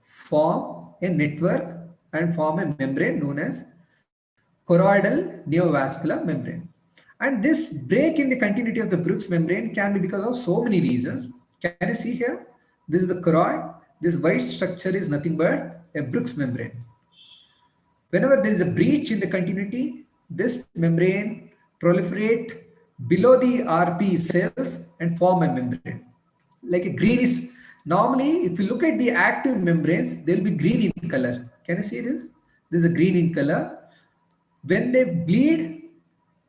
form a network and form a membrane known as choroidal neovascular membrane. And this break in the continuity of the Brooks membrane can be because of so many reasons. Can you see here? This is the choroid. This white structure is nothing but a Brooks membrane. Whenever there is a breach in the continuity, this membrane proliferate below the RP cells and form a membrane, like a greenish. Normally, if you look at the active membranes, they'll be green in color. Can you see this? This is a green in color. When they bleed,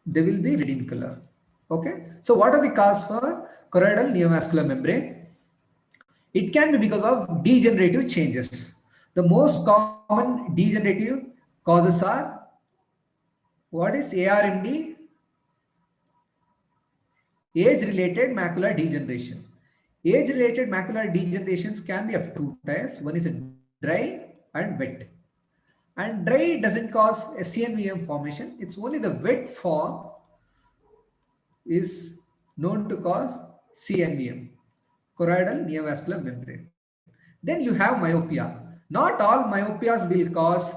they will be red in color. Okay. So what are the causes for choroidal neovascular membrane? It can be because of degenerative changes. The most common degenerative causes are, what is ARMD? Age-related macular degeneration. Age-related macular degenerations can be of two types. One is a dry and wet. And dry doesn't cause a CNVM formation. It's only the wet form is known to cause CNVM, choroidal neovascular membrane. Then you have myopia. Not all myopias will cause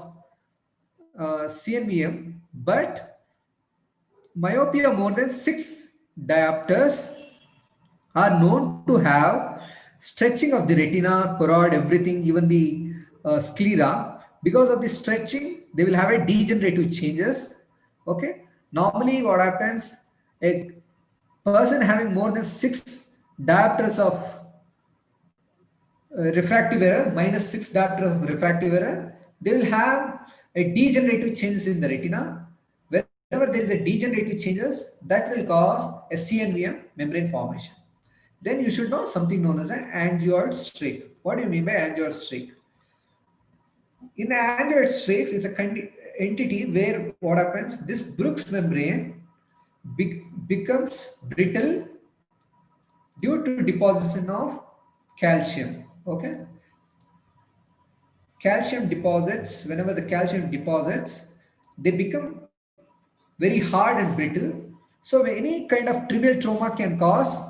CNVM, but myopia more than 6 diopters are known to have stretching of the retina, choroid, everything, even the sclera. Because of the stretching, they will have a degenerative changes. Okay. Normally, what happens? A person having more than 6 diopters of refractive error, minus 6 diopters of refractive error, they will have a degenerative changes in the retina. Whenever there is a degenerative changes, that will cause a CNVM membrane formation. Then you should know something known as an angioid streak. What do you mean by angioid streak? In angioid streaks, it's a entity where what happens, this Brooks membrane becomes brittle due to deposition of calcium. Okay. Calcium deposits, whenever the calcium deposits, they become very hard and brittle. So any kind of trivial trauma can cause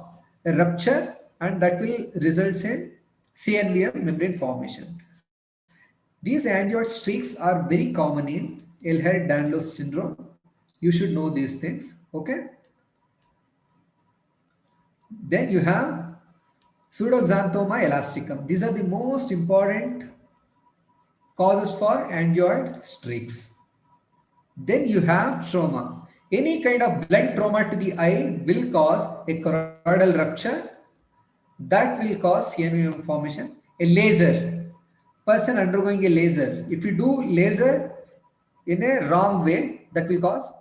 a rupture, and that will result in CNVM membrane formation. These angioid streaks are very common in Ehlers-Danlos syndrome. You should know these things. Okay. Then you have pseudoxanthoma elasticum. These are the most important causes for angioid streaks. Then you have trauma. Any kind of blunt trauma to the eye will cause a choroidal rupture. That will cause CNVM formation. A laser. Person undergoing a laser. If you do laser in a wrong way, that will cause,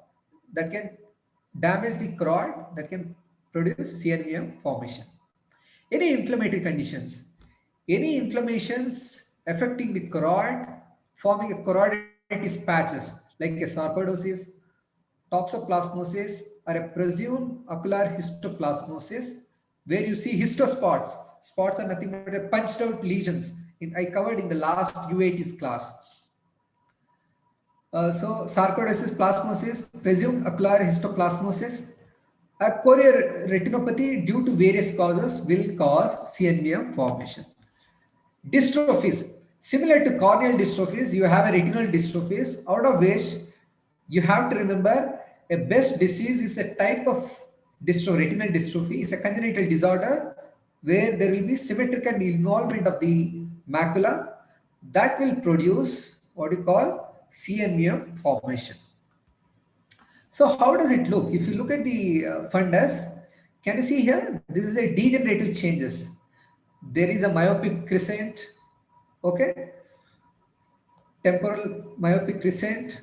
that can damage the choroid, that can produce CNVM formation. Any inflammatory conditions, any inflammations affecting the choroid, forming a choroiditis patches like a sarcoidosis, toxoplasmosis, or a presumed ocular histoplasmosis, where you see histospots. Spots are nothing but punched out lesions. I covered in the last U80s class. So sarcoidosis, plasmosis, presumed ocular histoplasmosis. A choroidal retinopathy due to various causes will cause CNVM formation. Dystrophies. Similar to corneal dystrophies, you have a retinal dystrophies, out of which you have to remember a best disease is a type of retinal dystrophy. Is a congenital disorder where there will be symmetrical involvement of the macula that will produce what you call CNVM formation. So how does it look? If you look at the fundus, can you see here? This is a degenerative changes. There is a myopic crescent, okay? Temporal myopic crescent.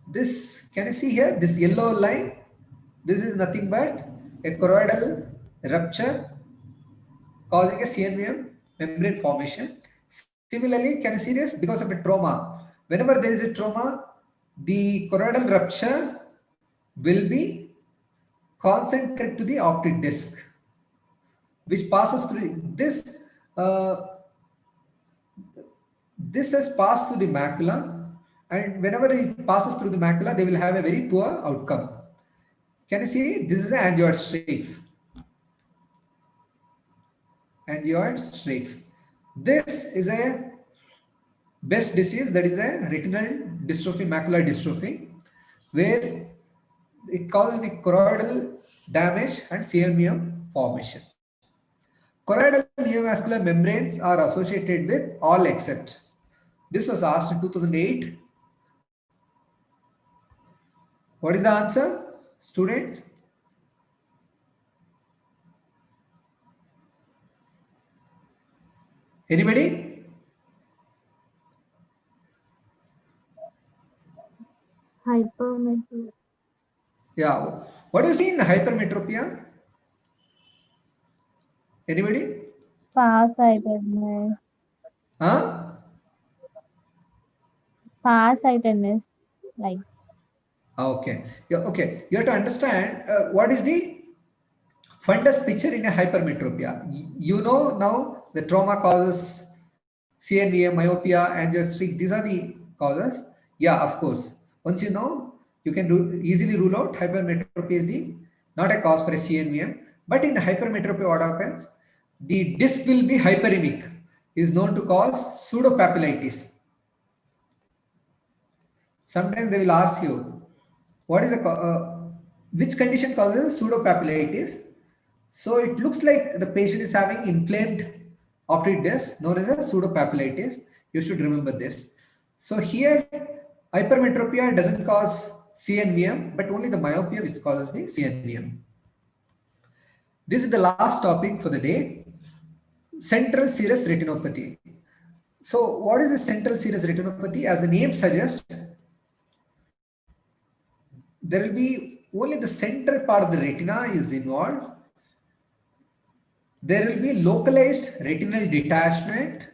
This, can you see here? This yellow line, this is nothing but a choroidal rupture causing a CNVM membrane formation. Similarly, can you see this? Because of a trauma. Whenever there is a trauma, the choroidal rupture will be concentric to the optic disc, which passes through this. This has passed through the macula, and whenever it passes through the macula, they will have a very poor outcome. Can you see? This is the angioid streaks. Angioid streaks. This is a best disease, that is a retinal dystrophy, macular dystrophy, where it causes the choroidal damage and CNVM formation. Choroidal neovascular membranes are associated with all except. This was asked in 2008. What is the answer, students? Anybody? Hypermetropia. Yeah. What do you see in hypermetropia? Anybody? Farsightedness. Huh? Farsightedness. Like, Okay. Yeah, okay. You have to understand what is the fundus picture in a hypermetropia. You know now the trauma causes CNVA, myopia, angiostric. These are the causes. Yeah, of course. Once you know, you can easily rule out hypermetropia is the not a cause for a CNVM. But in hypermetropia, what happens? The disc will be hyperemic. Is known to cause pseudopapillitis. Sometimes they will ask you, what is which condition causes pseudopapillitis? So it looks like the patient is having inflamed optic disc known as a pseudopapillitis. You should remember this. So here, hypermetropia doesn't cause CNVM, but only the myopia which causes the CNVM. This is the last topic for the day: central serous retinopathy. So, what is the central serous retinopathy? As the name suggests, there will be only the central part of the retina is involved. There will be localized retinal detachment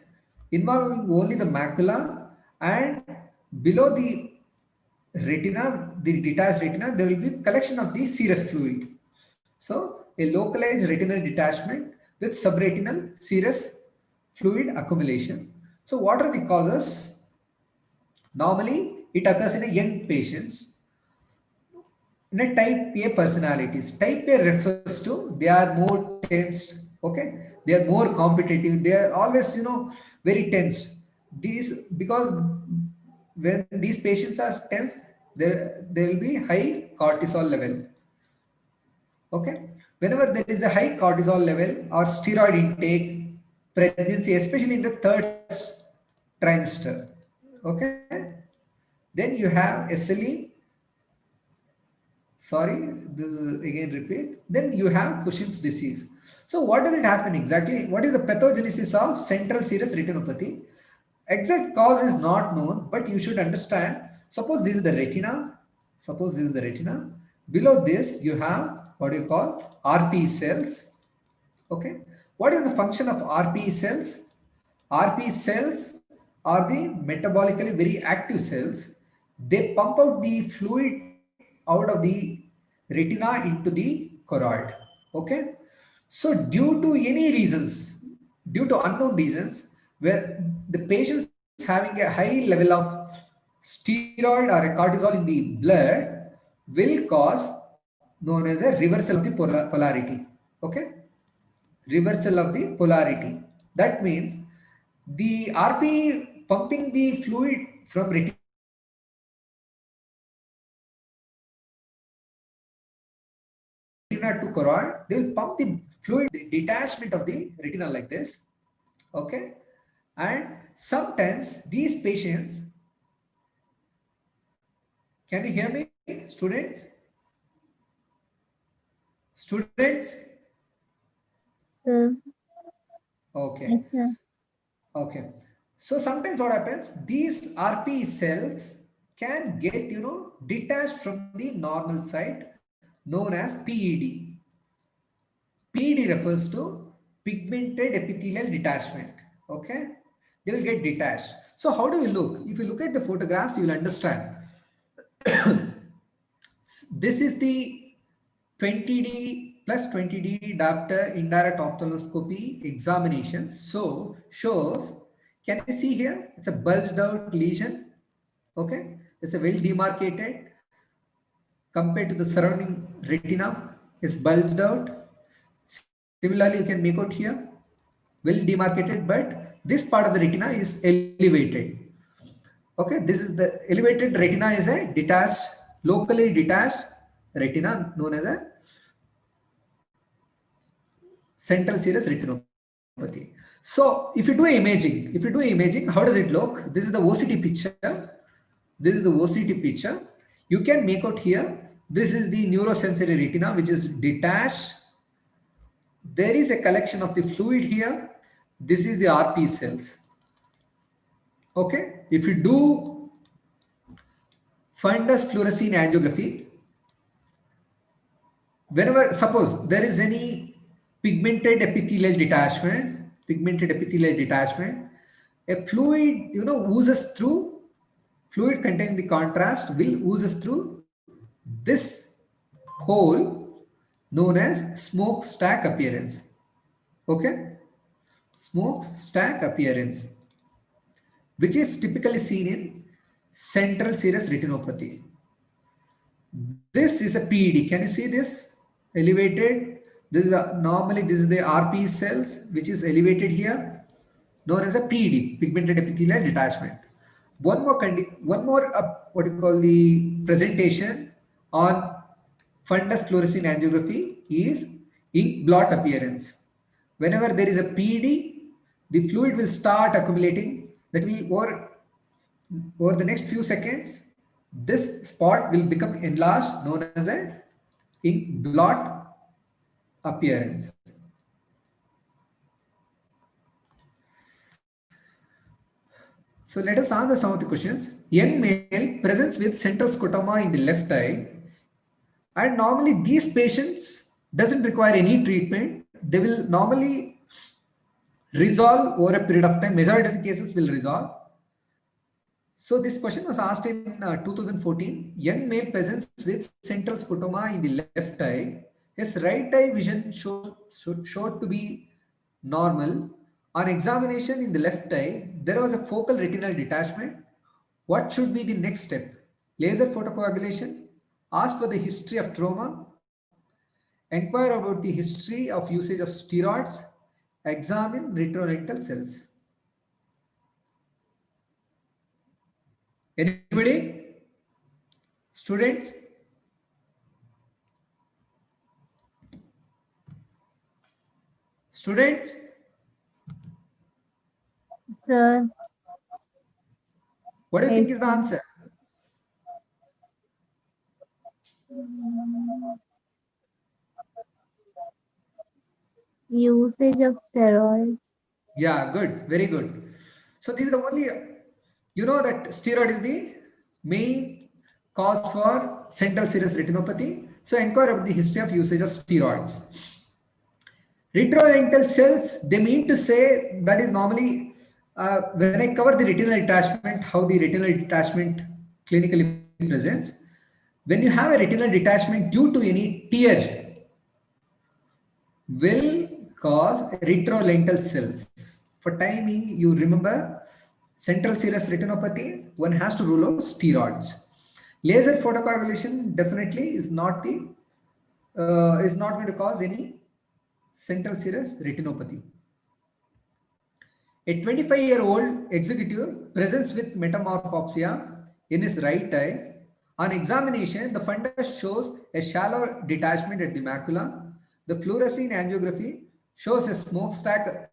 involving only the macula, and below the retina, the detached retina, there will be collection of the serous fluid. So a localized retinal detachment with subretinal serous fluid accumulation. So what are the causes? Normally it occurs in a young patients in a type A personalities. Type A refers to they are more tensed, okay? They are more competitive. They are always, very tense. These because when these patients are tense, there will be high cortisol level. Okay, whenever there is a high cortisol level or steroid intake, pregnancy, especially in the third trimester. Okay, then you have SLE. Sorry, this is again repeat. Then you have Cushing's disease. So what does it happen exactly? What is the pathogenesis of central serous retinopathy? Exact cause is not known, but you should understand. Suppose this is the retina. Suppose this is the retina. Below this, you have what you call RPE cells. Okay. What is the function of RPE cells? RPE cells are the metabolically very active cells. They pump out the fluid out of the retina into the choroid. Okay. So due to any reasons, due to unknown reasons, where the patient is having a high level of steroid or a cortisol in the blood, will cause known as a reversal of the polarity. Okay, reversal of the polarity. That means the RP pumping the fluid from retina to choroid will cause they will pump the fluid, the detachment of the retina like this. Okay, and sometimes these patients, can you hear me, students? Students, sir. okay, Yes, sir. okay. So sometimes what happens? These RP cells can get detached from the normal site, known as PED. PED refers to pigmented epithelial detachment. Okay, they will get detached. So how do we look? If you look at the photographs, you will understand. This is the 20D plus 20D doctor indirect ophthalmoscopy examination. So shows, can you see here? It's a bulged out lesion. Okay, it's a well demarcated compared to the surrounding retina is bulged out. Similarly, you can make out here, well demarcated, but this part of the retina is elevated. Okay, this is the elevated retina is a detached, locally detached retina known as a central serous retinopathy. So if you do imaging, how does it look? This is the OCT picture. This is the OCT picture. You can make out here. This is the neurosensory retina, which is detached. There is a collection of the fluid here. This is the RP cells. Okay. If you do fundus fluorescein angiography, whenever suppose there is any pigmented epithelial detachment, a fluid oozes through. Fluid containing the contrast will oozes through this hole known as smokestack appearance. Okay, smokestack appearance, which is typically seen in central serous retinopathy. This is a PED. Can you see this elevated? This is the RP cells, which is elevated here, known as a PED, pigmented epithelial detachment. One more what you call the presentation on fundus fluorescein angiography is ink blot appearance. Whenever there is a PED, the fluid will start accumulating. That will over the next few seconds, this spot will become enlarged, known as a ink blot appearance. So let us answer some of the questions. Young male presents with central scotoma in the left eye, and normally these patients doesn't require any treatment. They will normally resolve over a period of time. Majority of the cases will resolve. So this question was asked in 2014. Young male presents with central scotoma in the left eye. His right eye vision showed to be normal. On examination in the left eye, there was a focal retinal detachment. What should be the next step? Laser photocoagulation, ask for the history of trauma, inquire about the history of usage of steroids, examine retrorectal cells. Anybody? Students? Students? Sir, What do you think it's is the answer? usage of steroids. Yeah, good, very good. So these are the only, that steroid is the main cause for central serous retinopathy. So inquire about the history of usage of steroids. Retrolental cells, they mean to say that is normally when I cover the retinal detachment, how the retinal detachment clinically presents. When you have a retinal detachment due to any tear, will cause retrolental cells. For timing, you remember central serous retinopathy, one has to rule out steroids. Laser photocoagulation definitely is not going to cause any central serous retinopathy. A 25-year-old executive presents with metamorphopsia in his right eye. On examination, the fundus shows a shallow detachment at the macula. The fluorescein angiography shows a smokestack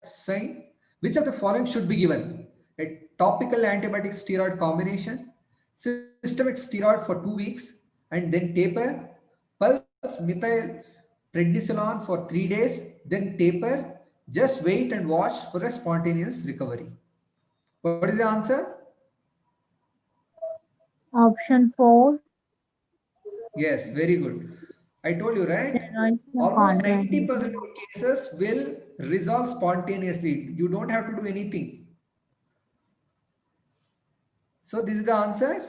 sign. Which of the following should be given? A topical antibiotic steroid combination, systemic steroid for 2 weeks, and then taper, pulse methyl prednisolone for 3 days, then taper, just wait and watch for a spontaneous recovery. What is the answer? Option 4, Yes, very good. I told you, right? steroids are Almost 90% of contraindicated. the cases will resolve spontaneously. You don't have to do anything. So this is the answer.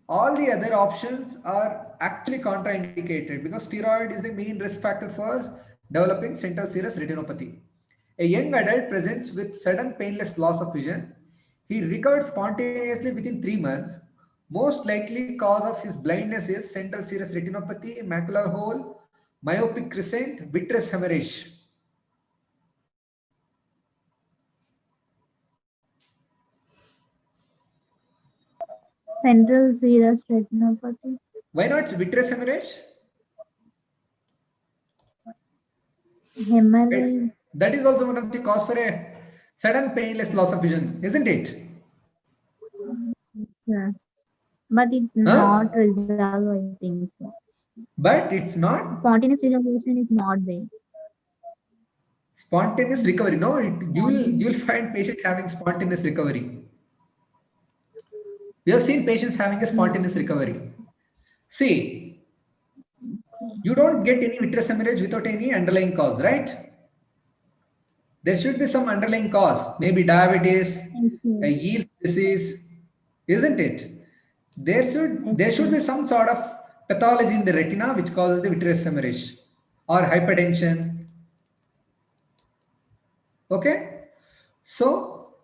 All the other options are actually contraindicated because steroid is the main risk factor for developing central serous retinopathy. A young adult presents with sudden painless loss of vision. He recovered spontaneously within 3 months. Most likely cause of his blindness is central serous retinopathy, macular hole, myopic crescent, vitreous hemorrhage. Central serous retinopathy. Why not vitreous hemorrhage? Right? Hemorrhage. That is also one of the cause for a sudden painless loss of vision, isn't it? Yeah. But it Huh? not resolve, I think so. But it's not. Spontaneous resolvation is not there. Spontaneous recovery. No, you will Morning. find patient having spontaneous recovery. We have seen patients having a spontaneous recovery. See, you don't get any vitreous hemorrhage without any underlying cause, right? There should be some underlying cause, maybe diabetes, Yes, a yes. yield disease, isn't it? There Yes, should be yes. some sort of pathology in the retina which causes the vitreous hemorrhage or hypertension. Okay, so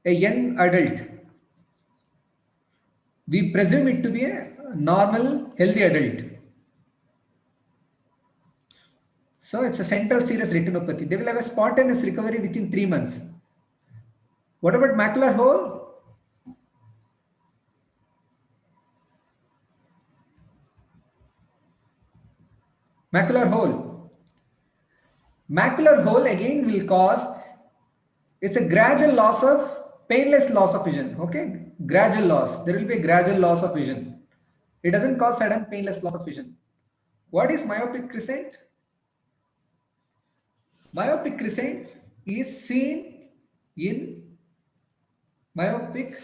a young adult, we presume it to be a normal, healthy adult. So it's a central serous retinopathy. They will have a spontaneous recovery within 3 months. What about macular hole? Macular hole. Macular hole again will cause, it's a gradual loss of, painless loss of vision. Okay, gradual loss. There will be a gradual loss of vision. It doesn't cause sudden painless loss of vision. What is myopic crescent? Myopic crescent is seen in myopic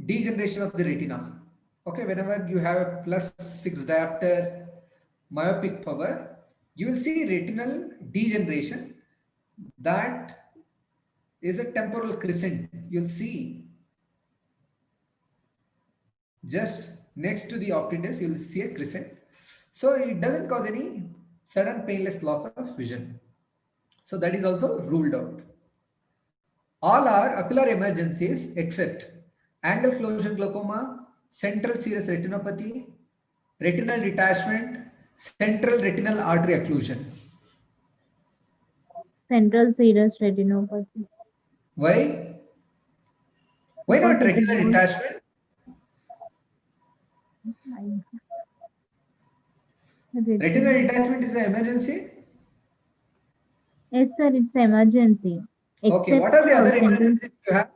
degeneration of the retina. Okay, whenever you have a plus 6 diopter myopic power, you will see retinal degeneration. That is a temporal crescent. You'll see just next to the optitis, you'll see a crescent. So it doesn't cause any sudden painless loss of vision. So that is also ruled out. All are ocular emergencies except angle closure glaucoma, central serous retinopathy, retinal detachment, central retinal artery occlusion. Central serous retinopathy. Why? Why Because not it retinal involves detachment? Retinal retinal. detachment is an emergency. Yes, sir, it's emergency. Okay, Except what are the other central emergencies you have?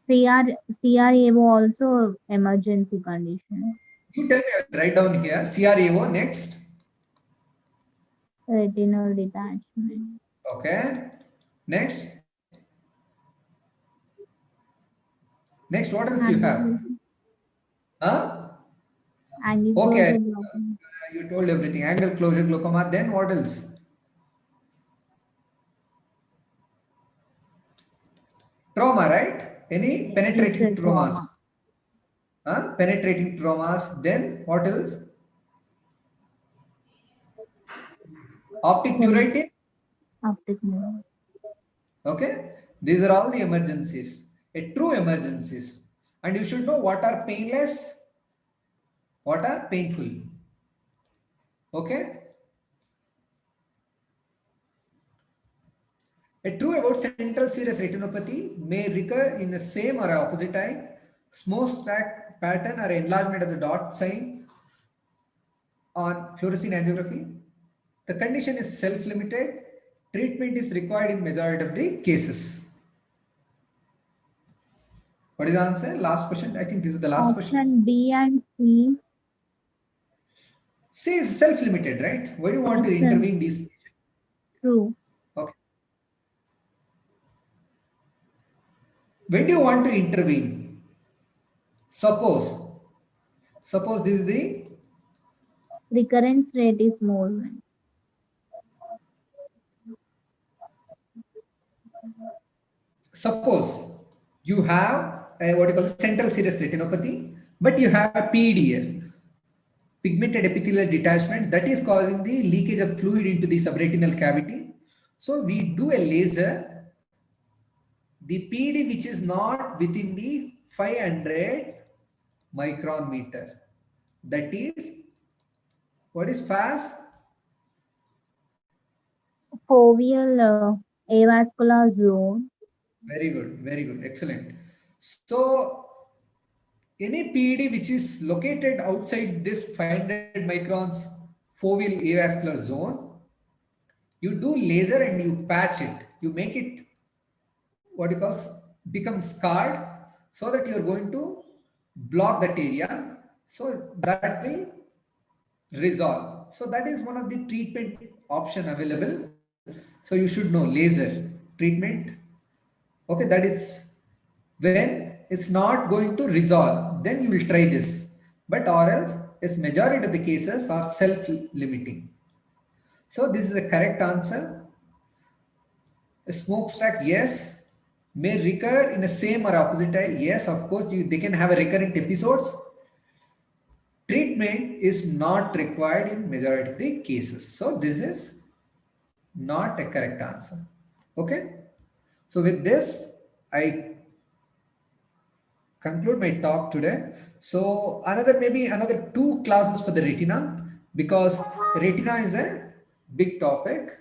CRAO also emergency condition. You tell me, I will write down here. CRAO next. Retinal detachment. Okay. Next. Next, what else you have? Angle, Huh? angle Okay. closure blocking. You told everything. Angle closure glaucoma. Then what else? Trauma, right? Any Yes, penetrating sir, traumas? trauma. Huh? Penetrating traumas. Then what else? Optic Then neuritis. optic nerve. Okay. These are all the emergencies. A true emergencies. And you should know what are painless, what are painful. Okay. A true about central serous retinopathy may recur in the same or opposite eye, smooth stack pattern or enlargement of the dot sign on fluorescein angiography. The condition is self-limited. Treatment is required in majority of the cases. What is the answer? Last question. I think this is the last question. Option B and C. C is self-limited, right? Why do you want Yes, to sir, intervene these? true. Okay. When do you want to intervene? Suppose, suppose this is the, Recurrence rate is more. suppose you have a, what you call central serous retinopathy, but you have a PED here, pigmented epithelial detachment, that is causing the leakage of fluid into the subretinal cavity. So we do a laser, the PED which is not within the 500 micron meter. That is, what is fast? Foveal avascular zone. Very good, excellent. So any PED which is located outside this 500 microns foveal avascular zone, you do laser and you patch it. You make it what you call become scarred so that you are going to block that area. So that will resolve. So that is one of the treatment option available. So you should know laser treatment. Okay, that is when it's not going to resolve, then you will try this. But or else, its majority of the cases are self-limiting. So this is the correct answer. A smokestack, yes. May recur in the same or opposite eye. Yes, of course, they can have a recurrent episodes. Treatment is not required in majority of the cases. So this is not a correct answer. Okay. So with this, I conclude my talk today. So another two classes for the retina, because retina is a big topic.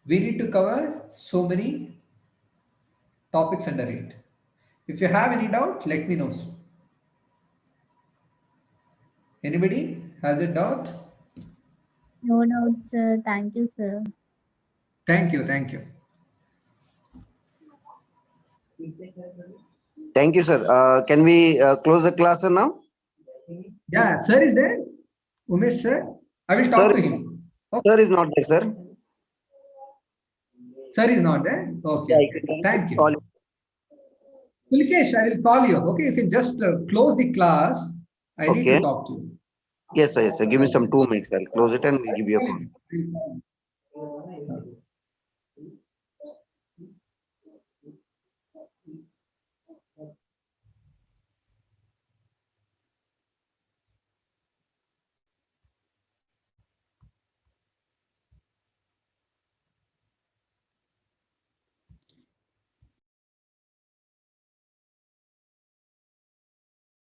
We need to cover so many topics under it. If you have any doubt, let me know. Anybody has a doubt? No doubt, sir. Thank you, sir. Thank you. Thank you. Thank you, sir. Can we close the class now? Yeah, sir is there? Umesh sir? I will talk Sir, to him. Okay. sir is not there, sir. Sir is not there? Okay, Yeah, you okay. can Thank call you. him. Pulkesh, I will call you. Okay, you can just close the class. I need to Okay. talk to you. Yes, sir. Yes, sir. Give me some 2 minutes. I'll close it and we'll give you a call. I will call you.